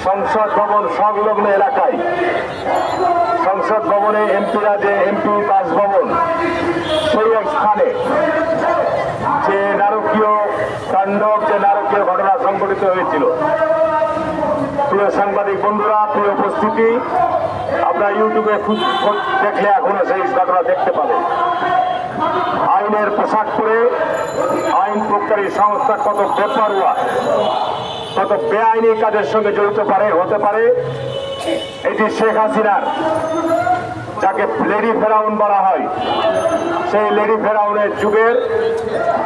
সংসদ ভবন সংলগ্ন এলাকায়, সংসদ ভবনে এমপিরা যে এমপি বাসভবন সেই এক স্থানে যে নারকীয় তাণ্ডব, যে নারকীয় ঘটনা সংঘটিত হয়েছিল। প্রিয় সাংবাদিক বন্ধুরা, প্রিয় উপস্থিতি, আপনারা ইউটিউবে দেখলে এখনো সেই ঘটনা দেখতে পাবেন। আইনের পোশাক পরে আইন প্রকারী সংস্থা কত বেপরোয়া, কত বেআইনি কাজের সঙ্গে জড়িত হতে পারে। এটি শেখ হাসিনার, যাকে লেডি ফেরাউন বলা হয়, সেই লেডি ফেরাউনের যুগের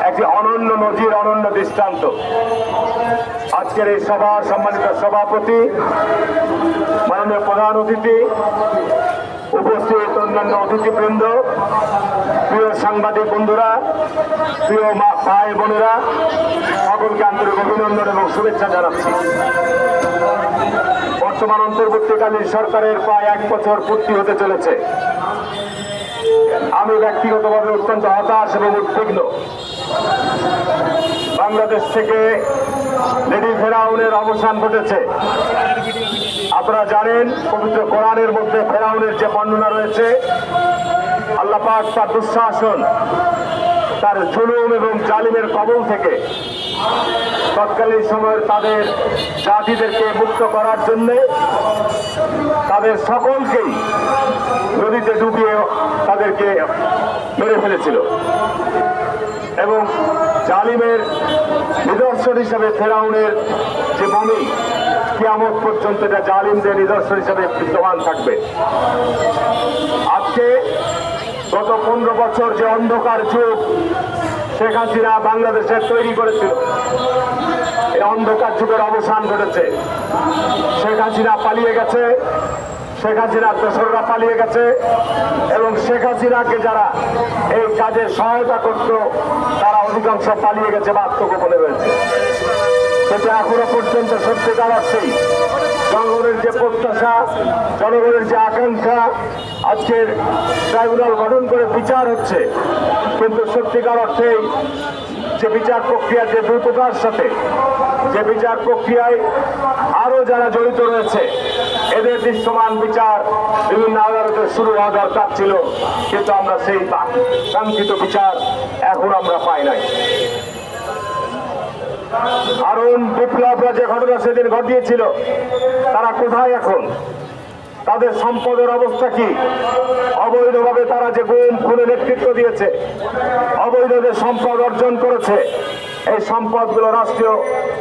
একটি অনন্য নজির, অনন্য দৃষ্টান্ত। আজকের এই সভার সম্মানিত সভাপতি, মাননীয় প্রধান অতিথি, উপস্থিত অন্যান্য অতিথিবৃন্দ, প্রিয় সাংবাদিক বন্ধুরা, প্রিয় ভাই বোনেরা, সকলকে আন্তরিক অভিনন্দন এবং শুভেচ্ছা জানাচ্ছি। বর্তমান অন্তর্বর্তীকালীন সরকারের প্রায় 1 বছর পূর্তি হতে চলেছে। আমি ব্যক্তিগতভাবে অত্যন্ত হতাশ এবং উদ্বিগ্ন। বাংলাদেশ থেকে লেডি ফেরাউনের অবসান ঘটেছে। আপনারা জানেন, পবিত্র কোরআনের মধ্যে ফেরাউনের যে বর্ণনা রয়েছে, আল্লাহ পাক তার দুঃশাসন, তার জুলুম এবং জালিমের কবল থেকে তৎকালীন সময়ের তাদের জাতিদেরকে মুক্ত করার জন্য তাদের সকলকেই নদীতে ডুবিয়ে তাদেরকে মেরে ফেলেছিল। এবং জালিমের নিদর্শন হিসাবে ফেরাউনের যে ভূমি, কিয়ামত পর্যন্ত এটা জালিমদের নিদর্শন হিসাবে বিদ্যমান থাকবে। আজকে গত 15 বছর যে অন্ধকার যুগ শেখ হাসিনা বাংলাদেশের তৈরি করেছিল, এই অন্ধকার যুগের অবসান ঘটেছে। শেখ হাসিনা পালিয়ে গেছে, শেখ হাসিনার দোসররা পালিয়ে গেছে, এবং শেখ হাসিনাকে যারা এই কাজে সহায়তা করত তারা অধিকাংশ পালিয়ে গেছে বা আত্মগোপনে রয়েছে। কিন্তু এখনো পর্যন্ত সত্যিকার অর্থেই জনগণের যে প্রত্যাশা, জনগণের যে আকাঙ্ক্ষা, আজকের ট্রাইব্যুনাল গঠন করে বিচার হচ্ছে, কিন্তু সত্যিকার অর্থেই যে বিচার প্রক্রিয়ার যে দ্রুততার সাথে যে বিচার প্রক্রিয়ায় আরো যারা জড়িত রয়েছে এদের দৃশ্যমান বিচার বিভিন্ন আদালতে শুরু হওয়া দরকার ছিল, কিন্তু আমরা সেই কাঙ্ক্ষিত বিচার এখন আমরা পাই নাই। হারুন বিপ্লবরা যে ঘটনা সেদিন ঘটিয়েছিল, তারা কোথায় এখন? তাদের সম্পদের অবস্থা কি? অবৈধভাবে তারা যে গুম খুনে নেতৃত্ব দিয়েছে, অবৈধভাবে সম্পদ অর্জন করেছে, এই সম্পদগুলো রাষ্ট্রীয়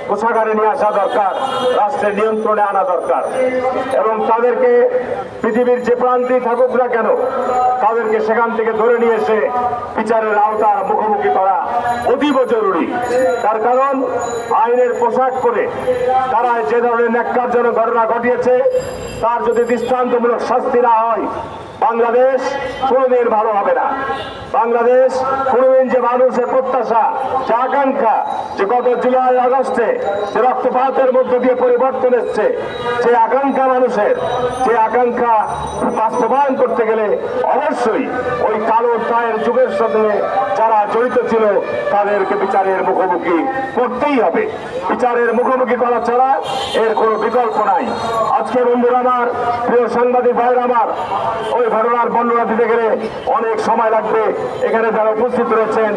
কোষাগারে নিয়ে আসা দরকার, রাষ্ট্রের নিয়ন্ত্রণে আনা দরকার। এবং তাদেরকে পৃথিবীর যে প্রান্তেই থাকুক না কেন, তাদেরকে সেখান থেকে ধরে নিয়ে এসে বিচারের আওতার মুখোমুখি করা অতীব জরুরি। তার কারণ, আইনের পোশাক পরে তারা যে ধরনের ন্যাক্কারজনক ঘটনা ঘটিয়েছে, তার যদি দৃষ্টান্তমূলক শাস্তি না হয়, বাংলাদেশ কোনোদিন ভালো হবে না। বাংলাদেশ কোনোদিন যে মানুষের প্রত্যাশা, যে আকাঙ্ক্ষা, যে গত জুলাই আগস্টে যে রক্তপাতের মধ্য দিয়ে পরিবর্তন এসছে, যে আকাঙ্ক্ষা মানুষের, যে আকাঙ্ক্ষা বাস্তবায়ন করতে গেলে অবশ্যই ওই কালো টায়ের যুগের সাথে যারা জড়িত ছিল তাদেরকে বিচারের মুখোমুখি করতেই হবে। বিচারের মুখোমুখি করা ছাড়া এর কোনো বিকল্প নাই। আজকে বন্ধুরা আমার, প্রিয় সাংবাদিক ভাইরা আমার, ওই ঘটনার বর্ণনা দিতে গেলে অনেক সময় লাগবে। এখানে যারা উপস্থিত রয়েছেন,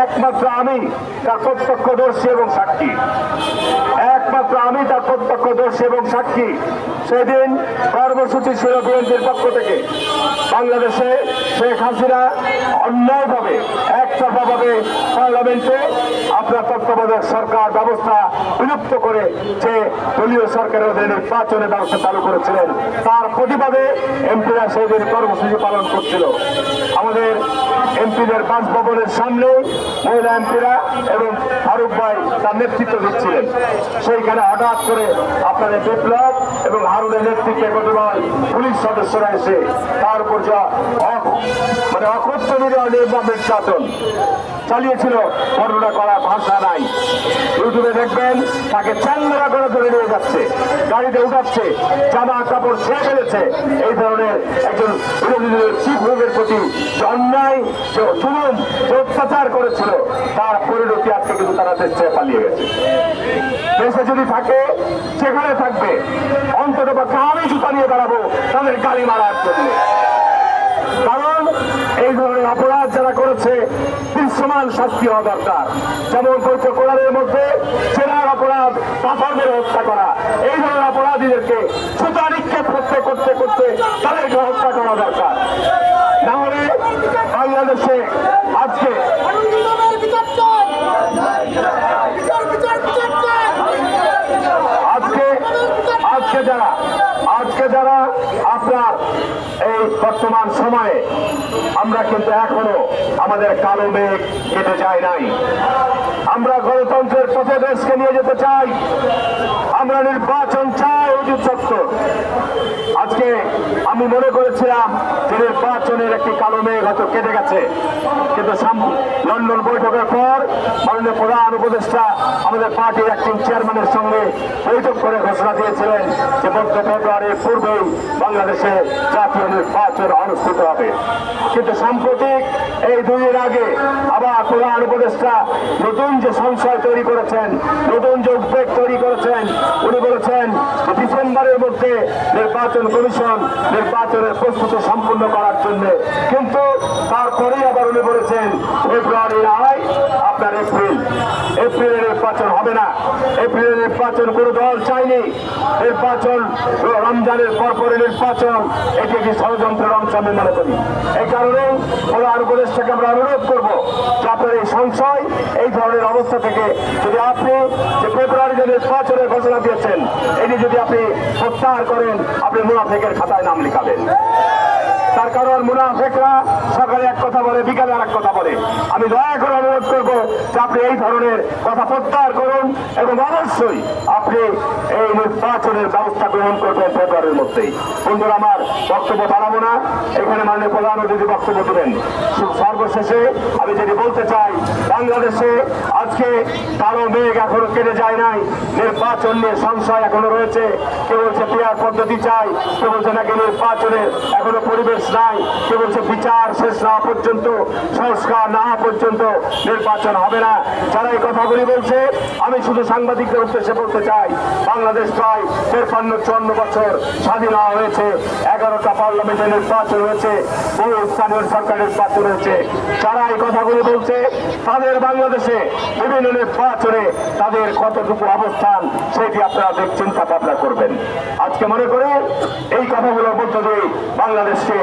একমাত্র আমি তার প্রত্যক্ষদর্শী এবং সাক্ষী, একমাত্র আমি তার প্রত্যক্ষদর্শী এবং সাক্ষী। সেদিন কর্মসূচি ছিল বিএনপির পক্ষ থেকে, বাংলাদেশে শেখ হাসিনা অন্যায়ভাবে একতরফাভাবে পার্লামেন্টে আপনার তত্ত্বাবধায়ক সরকার ব্যবস্থা বিলুপ্ত করে যে দলীয় সরকারের অধীনে নির্বাচনের ব্যবস্থা চালু করেছিলেন, তার প্রতিবাদে এমপিরা সেদিন কর্মসূচি পালন করছিল। আমাদের এমপিদের বাসভবনের সামনে মহিলা এমপিরা এবং ফারুক ভাই তার নেতৃত্ব দিচ্ছিলেন। সেইখানে হঠাৎ করে আপনাদের বিপ্লব এবং হারুনের নেতৃত্বে গতকাল পুলিশ সদস্যরা এসে তার উপর যা অকথ্য নির্যাতন চালিয়েছিল, বর্ণনা করার ভাষা নাই। ইউটিউবে দেখবেন তাকে চ্যাংরা করে ধরে নিয়ে যাচ্ছে, গাড়িতে উঠাচ্ছে, জামা কাপড় ছেড়ে ফেলেছে। এই ধরনের একজন চিফ হুইপের প্রতি যে অন্যায়, যে জুলুম, যে অত্যাচার করেছিল, তার পরিণতি আজকে কিন্তু তারা দেশ ছেড়ে পালিয়ে গেছে। দেশে যদি থাকে সেখানে থাকবে, অন্তত বা আমি জুতা নিয়ে দাঁড়াবো তাদের গালি মারার জন্য। কারণ এই ধরনের অপরাধ যারা করেছে দৃশ্যমান শাস্তি হওয়া দরকার। যেমন পবিত্র কোরআনের মধ্যে জেনার অপরাধ পাথর মেরে হত্যা করা, এই ধরনের অপরাধীদেরকে জুতা নিক্ষেপ করতে করতে করতে তাদেরকে হত্যা করা দরকার। না হলে বাংলাদেশে আজকে আজকে যারা আপনার এই বর্তমান সময়ে আমরা কিন্তু এখনো আমাদের কালো মেঘ কেটে যায় নাই। আমরা গণতন্ত্রের পথে দেশকে নিয়ে যেতে চাই। আমরা নির্বাচন চাই অতি সত্তর। আজকে আমি মনে করেছিলাম যে নির্বাচনের একটি কালো মেঘ হয়তো কেটে গেছে, কিন্তু লন্ডন বৈঠকের পর মাননীয় প্রধান উপদেষ্টা আমাদের পার্টির অ্যাক্টিং চেয়ারম্যানের সঙ্গে বৈঠক করে ঘোষণা দিয়েছিলেন যে 14 ফেব্রুয়ারির পূর্বেই বাংলাদেশে জাতীয় নির্বাচন অনুষ্ঠিত হবে। কিন্তু সাম্প্রতিক এই 2 দিন আগে আবার প্রধান উপদেষ্টা নতুন যে সংশয় তৈরি করেছেন, নতুন যে উদ্বেগ তৈরি করেছেন, উনি বলেছেন যে ডিসেম্বরের মধ্যে নির্বাচন কমিশন নির্বাচনের প্রস্তুতি সম্পূর্ণ করার জন্য। কিন্তু তারপরে আবার উনি বলেছেন ফেব্রুয়ারি নয়, আপনার এপ্রিলে নির্বাচন হবে না। এপ্রিলে নির্বাচন কোনো দল চায়নি। নির্বাচন রমজানের পরপরে নির্বাচন, এটি একটি ষড়যন্ত্রের অংশ আমি মনে করি। এই কারণে প্রধান উপদেষ্টাকে আমরা অনুরোধ করব যে আপনার এই সংশয়, এই ধরনের অবস্থা থেকে যদি আপনি যে ফেব্রুয়ারিতে নির্বাচনের ঘোষণা দিয়েছেন এটি যদি আপনি প্রত্যাহার করেন, আপনি মুনাফেকের খাতায় নাম লিখাবেন। তার কারণ মুনাফেকরা সকালে এক কথা বলে, বিকালে আর এক কথা বলে। আমি দয়া করে অনুরোধ করবো যে আপনি এই ধরনের কথা প্রত্যাহার করুন এবং অবশ্যই আপনি এই নির্বাচনের ব্যবস্থা গ্রহণ করবেন ফেব্রুয়ারির মধ্যেই। বন্ধুরা, আমার বক্তব্য বাড়াবো না, এখানে মাননীয় প্রধান অতিথি বক্তব্য দেবেন। সর্বশেষে আমি যেটি বলতে চাই, বাংলাদেশে আজকে কালো মেঘ এখনো কেটে যায় নাই। নির্বাচন নিয়ে সংশয় এখনো রয়েছে। কেউ বলছে পেয়ার পদ্ধতি চাই, কেউ বলছে নাকি নির্বাচনের এখনো পরিবেশ নাই, কেউ বলছে বিচার শেষ না পর্যন্ত, সংস্কার না পর্যন্ত নির্বাচন হবে না। যারা এই কথাগুলি বলছে, আমি শুধু সাংবাদিকদের উদ্দেশ্যে বলতে চাই, বাংলাদেশ প্রায় 53-54 বছর স্বাধীন হয়েছে। 11টা পার্লামেন্টের নির্বাচন হয়েছে, বহু স্থানীয় সরকার নির্বাচন হয়েছে। যারা এই কথাগুলি বলছে তাদের বাংলাদেশে বিভিন্ন নির্বাচনে তাদের কতটুকু অবস্থান সেটি আপনারা চিন্তা ভাবনা করবেন। আজকে মনে করে এই কথাগুলোর মধ্য দিয়ে বাংলাদেশকে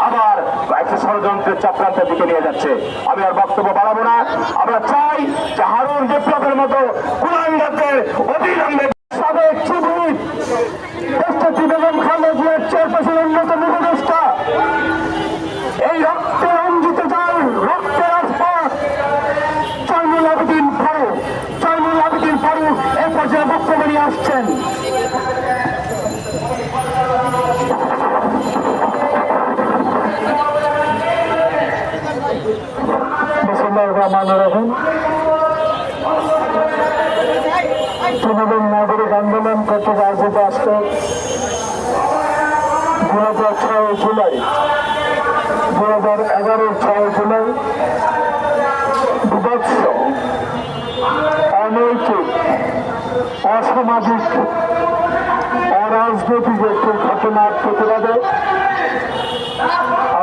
আবার একটা ষড়যন্ত্রের চক্রান্তের দিকে নিয়ে যাচ্ছে। আমি আর বক্তব্য বাড়াবো না। আমরা চাই যে হারুন বিপ্লবের মতো কুলাঙ্গারদের অবিলম্বে সাবেক চিফ হুইপ রাষ্ট্রপতি বেগম খালেদা জিয়ার চেয়ারপারসন অন্যতম উপদেষ্টা এই রক্তে রঞ্জিত জল, রক্তের আসপাত জয়নুল আবেদিন ফারুক এই পর্যায়ে বক্তব্য নিয়ে আসছেন। তৃণমূল নাগরিক আন্দোলন কর্তৃক আয়োজিত আজকে 2006 জুলাই 2011 6 জুলাই বিভৎস, অনৈতিক, অসামাজিক, অরাজনৈতিক একটি ঘটনার প্রতিবাদে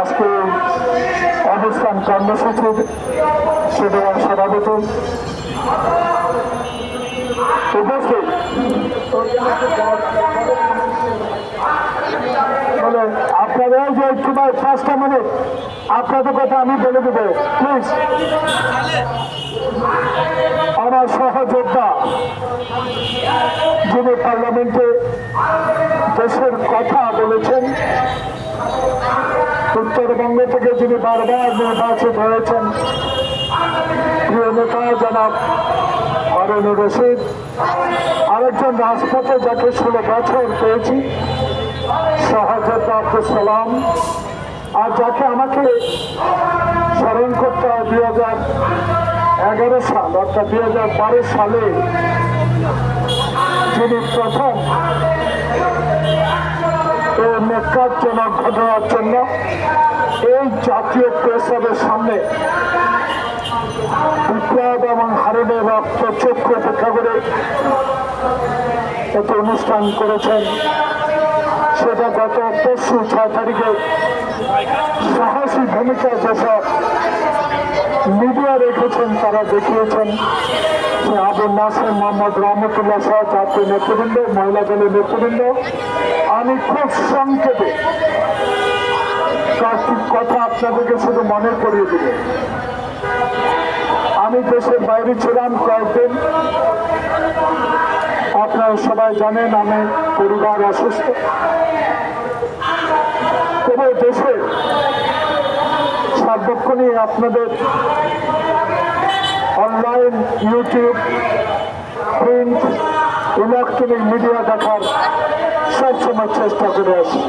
আজকে অবস্থান কর্মসূচির সেবার সভাপতি উপস্থিত বলে আপনারা যে একটু 5টা মিনিট আপনাদের কথা আমি বলে দেবো প্লিজ। আমার সহযোদ্ধা যিনি পার্লামেন্টে দেশের কথা বলেছেন, উত্তরবঙ্গ থেকে যিনি বারবার নির্বাচিত হয়েছেন, প্রিয় নেতা জনাব হারুনুর রশিদ, আরেকজন রাজপথে যাকে 16 বছর পেয়েছি সহযোদ্ধা আব্দুল সালাম, আর যাকে আমাকে স্মরণ করতে হয় 2011 সাল অর্থাৎ 2012 সালে যিনি প্রথম এই নেকারজনক ঘটনার জন্য এই জাতীয় প্রেস ক্লাবের সামনে বিপ্লব এবং হারুনের রক্ত চক্ষু উপেক্ষা করে একটি অনুষ্ঠান করেছেন। সেটা গত পরশু 6 তারিখে সাহসী ভূমিকা যেসব মিডিয়া রেখেছেন তারা দেখিয়েছেন যে আবু নাসের মোহাম্মদ রহমতুল্লাহ সহ জাতীয় নেতৃবৃন্দ, মহিলা দলের নেতৃবৃন্দ, আমি খুব সংক্ষেপে কয়েকটি কথা আপনাদেরকে শুধু মনে করিয়ে দিব। আমি দেশের বাইরে ছিলাম কয়েকদিন, আপনারা সবাই জানেন আমি পরিবার অসুস্থ। তবে দেশে সার্বক্ষণিক আপনাদের online, YouTube, print, electronic media দেখার সবসময় চেষ্টা করে আসি।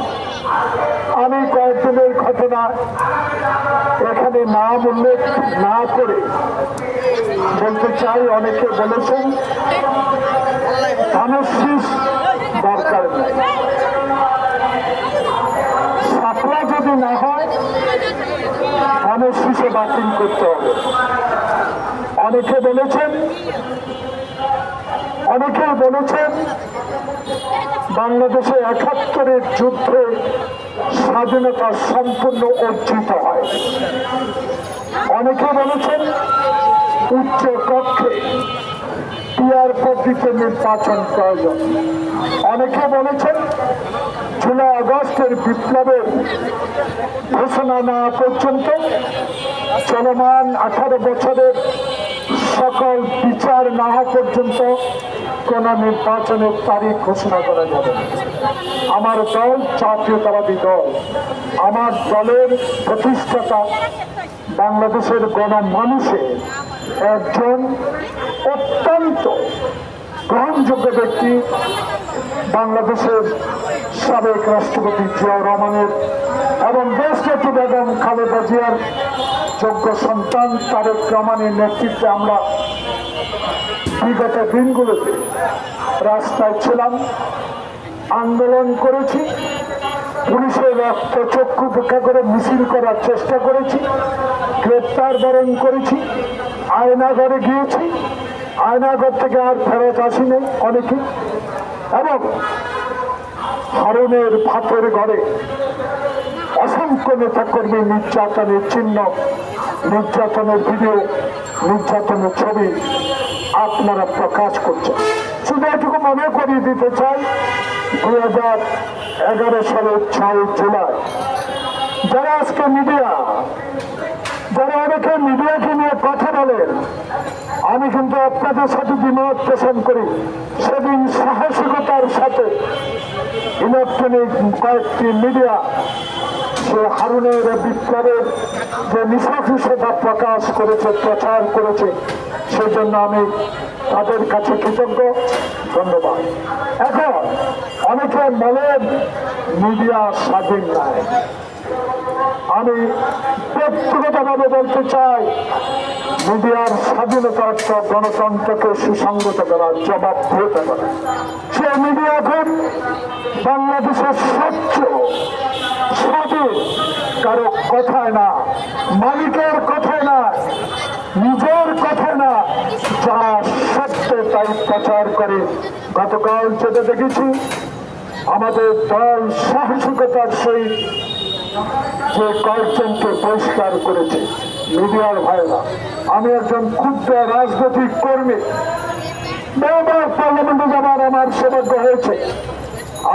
আমি কয়েকদিনের ঘটনা এখানে নাম উল্লেখ না করে বলতে চাই। অনেকে বলেছেন ধানের শীষ দরকার নেই, সাপলা যদি না হয় ধানের শীষে বাতিল করতে হবে। অনেকে বলেছেন বাংলাদেশে ৭১-এর যুদ্ধে স্বাধীনতা সম্পূর্ণ অর্জিত হয়। অনেকে বলেছেন উচ্চ কক্ষে পিয়ার পদ্ধতিতে নির্বাচন প্রয়োজন। অনেকে বলেছেন জুলাই আগস্টের বিপ্লবের ঘোষণা না পর্যন্ত চলমান 18 বছরের সকল বিচার না হওয়া পর্যন্ত কোন নির্বাচনের তারিখ ঘোষণা করা যাবে না। আমার দল জাতীয়তাবাদী দল, আমার দলের প্রতিষ্ঠাতা বাংলাদেশের গণমানুষের একজন অত্যন্ত গ্রহণযোগ্য ব্যক্তি, বাংলাদেশের সাবেক রাষ্ট্রপতি জিয়াউর রহমানের এবং দেশনেত্রী বেগম খালেদা জিয়ার যোগ্য সন্তান তারেক রহমানের নেতৃত্বে আমরা বিগত দিনগুলোতে রাস্তায় ছিলাম, আন্দোলন করেছি, পুলিশের রক্তচক্ষু উপেক্ষা করে মিছিল করার চেষ্টা করেছি, গ্রেপ্তার বরণ করেছি, আয়নাঘরে গিয়েছি, আয়নাঘর থেকে আর ফেরত আসিনি অনেকে, এবং হারুনের ভাতের ঘরে অসংখ্য নেতাকর্মী নির্যাতনের চিহ্ন, নির্যাতনের ভিডিও, নির্যাতনের ছবি আপনারা প্রকাশ করছেন। শুধু এটুকু মনে করিয়ে দিতে চাই, 2011 সালের 6 জুলাই যারা আজকে যারা অনেকে মিডিয়াকে নিয়ে কথা বলেন, আমি কিন্তু আপনাদের সাথে দ্বিমত পোষণ করি। সেদিন সাহসিকতার সাথে ইলেকট্রনিক কয়েকটি মিডিয়া সে হারুনের বিপ্লবের যে নিঃসহিংসতা প্রকাশ করেছে, প্রচার করেছে, সেজন্য আমি তাদের কাছে কৃতজ্ঞ, ধন্যবাদ। এখন অনেকে বলেন মিডিয়া স্বাধীন নয়। আমি ব্যক্তিগতভাবে বলতে চাই, মিডিয়ার স্বাধীনতা অর্থ গণতন্ত্রকে সুসংগত করা, জবাবদিহিতা করা। সে মিডিয়া এখন বাংলাদেশের স্বচ্ছ স্বাধীন, কারো কথায় না, মালিকের কথায় না, নিজের কথায় না, যা সত্য তাই প্রচার করে। গতকাল যেটা দেখেছি, আমাদের দল সাহসিকতার সহিত যে কয়েকজনকে বহিষ্কার করেছে মিডিয়ার ভাইরা। আমি একজন ক্ষুদ্র রাজনৈতিক কর্মী, বহুবার পার্লামেন্টে যাবার আমার সৌভাগ্য হয়েছে।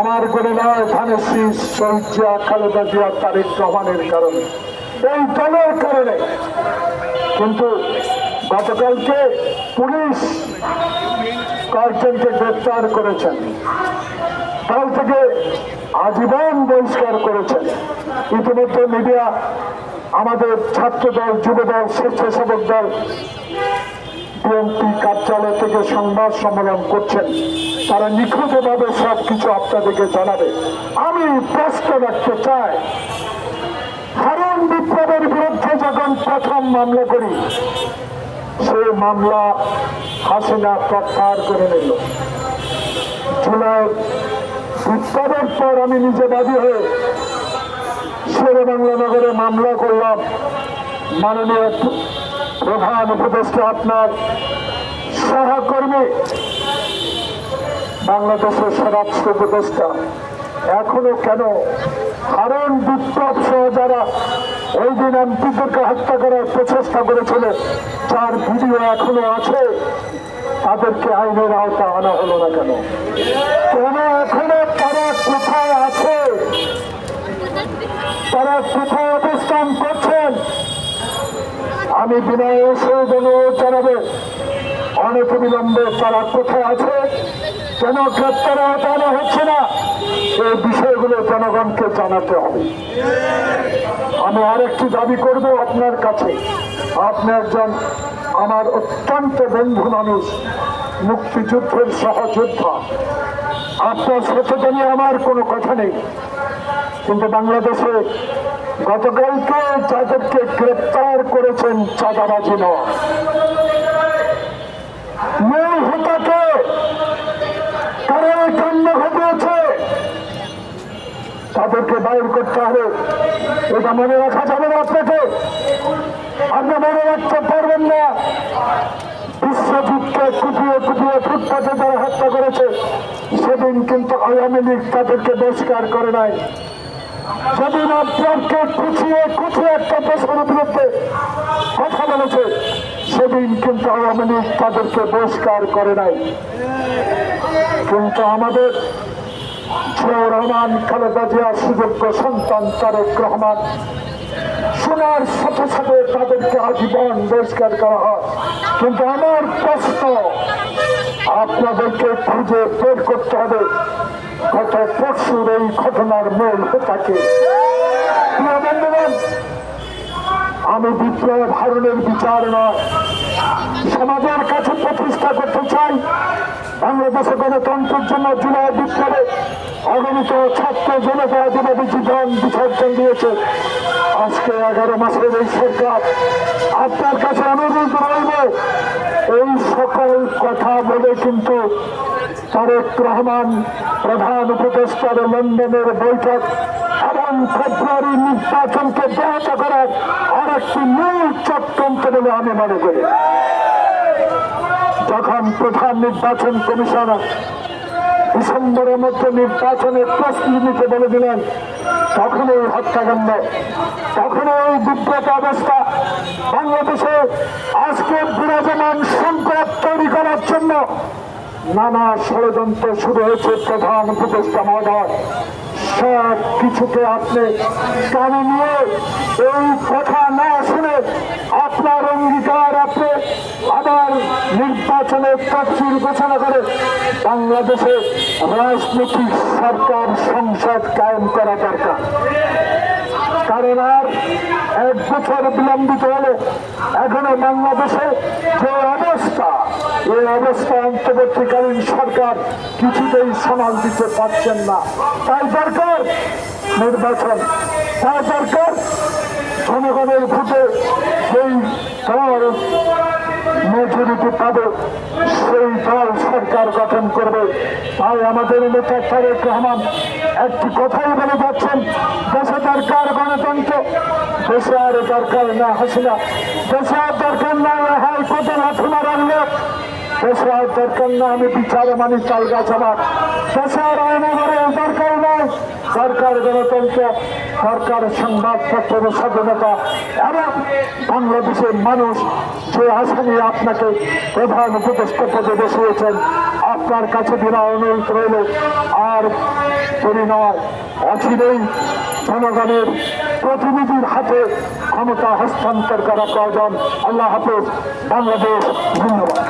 আমার করে নয়, ধানের শীষ শহীদ জিয়া, খালেদা জিয়া, তারেক রহমানের কারণে, এই দলের কারণে। কিন্তু গতকালকে পুলিশ কয়েকজনকে গ্রেপ্তার করেছেন, দল থেকে আজীবন বহিষ্কার করেছেন। ইতিমধ্যে মিডিয়া, আমাদের ছাত্র দল, যুব দল, স্বেচ্ছাসেবক দল বিএনপি কার্যালয় থেকে সংবাদ সম্মেলন করছেন, তারা নিখুঁতভাবে সবকিছু আপনাদেরকে জানাবে। আমি প্রশ্ন রাখতে চাই, হারুন বিপ্লবের বিরুদ্ধে যখন প্রথম মামলা করি, সেই মামলা হাসিনা প্রত্যাহার করে নিল। জুলাই বিপ্লবের পর আমি নিজে বাদী হয়ে শেরে বাংলা নগরে মামলা করলাম। মাননীয় প্রধান উপদেষ্টা, আপনার সহকর্মী বাংলাদেশের স্বরাষ্ট্র উপদেষ্টা এখনো কেন হারুন বিপ্লব সহ যারা ওই দিন এমপিদেরকে হত্যা করার প্রচেষ্টা করেছিল, যার ভিডিও এখনো আছে, তাদেরকে আইনের আওতা আনা হলো না কেন? কেন এখনো তারা কোথায় আছে? তারা কোথায় অবস্থান করছেন? আমি বিনয়ের সহিত অনুরোধ জানাবো, অনেক বিলম্বে তারা কোথায় আছে, কেন গ্রেপ্তার আওতা আনা হচ্ছে না? এই বিষয়গুলো জনগণকে জানাতে হবে। আমি আরেকটি দাবি করব আপনার কাছে, আপনি একজন আমার অত্যন্ত বন্ধু মানুষ, মুক্তিযুদ্ধের সহযোদ্ধা, আপনার সাথে নিয়ে আমার কোনো কথা নেই, কিন্তু বাংলাদেশে গতকালকে যাদেরকে গ্রেপ্তার করেছেন চাঁদাবাজি নয়, মূল হোতাকে তারা এই কাণ্ড ঘটিয়েছে, তাদেরকে বাইর করতে হবে। এটা মনে রাখা যাবে না আপনাকে, আপনি মনে রাখতে পারবেন না বিশ্বযুদ্ধকে কুপিয়ে কুপিয়ে ফুটপাতে যারা হত্যা করেছে সেদিন কিন্তু আওয়ামী লীগ তাদেরকে বহিষ্কার করে নাই। সেদিন আপনাকে কুচিয়ে কুচিয়ে একটা দেশের বিরুদ্ধে কথা বলেছে, সেদিন কিন্তু আওয়ামী লীগ তাদেরকে বহিষ্কার করে নাই। কিন্তু আমাদের জিয়াউর রহমান, খালেদা জিয়ার সুযোগ্য সন্তান তারেক রহমান শোনার সাথে সাথে তাদেরকে আজীবন বহিষ্কার করা হয়। কিন্তু আমার প্রশ্ন, আপনাদেরকে খুঁজে বের করতে হবে গত পরশুর এই ঘটনার মূল হোতাকে। প্রিয় বন্ধুগণ, আমি বিপ্লব হারুনের বিচার নয়, সমাজের কাছে প্রতিষ্ঠা করতে চাই বাংলাদেশে গণতন্ত্রের জন্য জুলাই বিপ্লবে অগণিত ছাত্র জনতা যেভাবে জীবন বিসর্জন দিয়েছে। আজকে 11 মাসের এই সরকার, আপনার কাছে অনুরোধ রইব, এই সকল কথা বলে কিন্তু তারেক রহমান প্রধান উপদেষ্টার লন্ডনের বৈঠক এবং ফেব্রুয়ারি নির্বাচনকে ব্যাহত করার আর একটি মূল চক্রান্ত বলে আমি মনে করি। যখন প্রধান নির্বাচন কমিশনার ডিসেম্বরের মধ্যে নির্বাচনের প্রস্তুতি নিতে বলে দিলেন, তখন এই হত্যাকাণ্ড, তখন এই বিব্রত অবস্থা বাংলাদেশে আজকে বিরাজমান সংকট তৈরি করার জন্য নানা ষড়যন্ত্র শুরু হয়েছে। প্রধান উপদেষ্টা মহোদয়, সব কিছুকে আপনি কানে নিয়ে এই কথা না শুনে আপনার অঙ্গীকার, আপনি আবার নির্বাচনের তফসিল ঘোষণা করে বাংলাদেশে রাজনৈতিক সরকার সংসদ কায়েম করা দরকার। কারণ আর 1 বছর বিলম্বিত হলে এখনো বাংলাদেশে যে অবস্থা, এই অবস্থা অন্তর্বর্তীকালীন সরকার কিছুতেই সামাল দিতে পারছেন না। তাই দরকার নির্বাচন, তাই দরকার জনগণের ভোটে সেই দল মেজরিটি পাবে, সেই দল সরকার গঠন করবে। তাই আমাদের নেতা তারেক রহমান একটি কথাই বলে যাচ্ছেন, দেশে দরকার গণতন্ত্র, দেশে আর দরকার না হাসিনা, দেশে আর দরকার না হাইকোর্টের হাতে মারার লোক, দেশে আর দরকার না আমি বিচারে মানি চাল গাছ আমার, দেশে আর আইনগরের দরকার নয়, সরকার গণতন্ত্র, সরকার সংবাদপত্রের স্বাধীনতা এবং বাংলাদেশের মানুষ যে আশা নিয়ে আপনাকে প্রধান উপদেষ্টা পদে বসিয়েছেন, আপনার কাছে বিনয় অনুরোধ রইল, আর দেরি নয়, অচিরেই জনগণের প্রতিনিধির হাতে ক্ষমতা হস্তান্তর করা প্রয়োজন। আল্লাহ হাফেজ, বাংলাদেশ, ধন্যবাদ।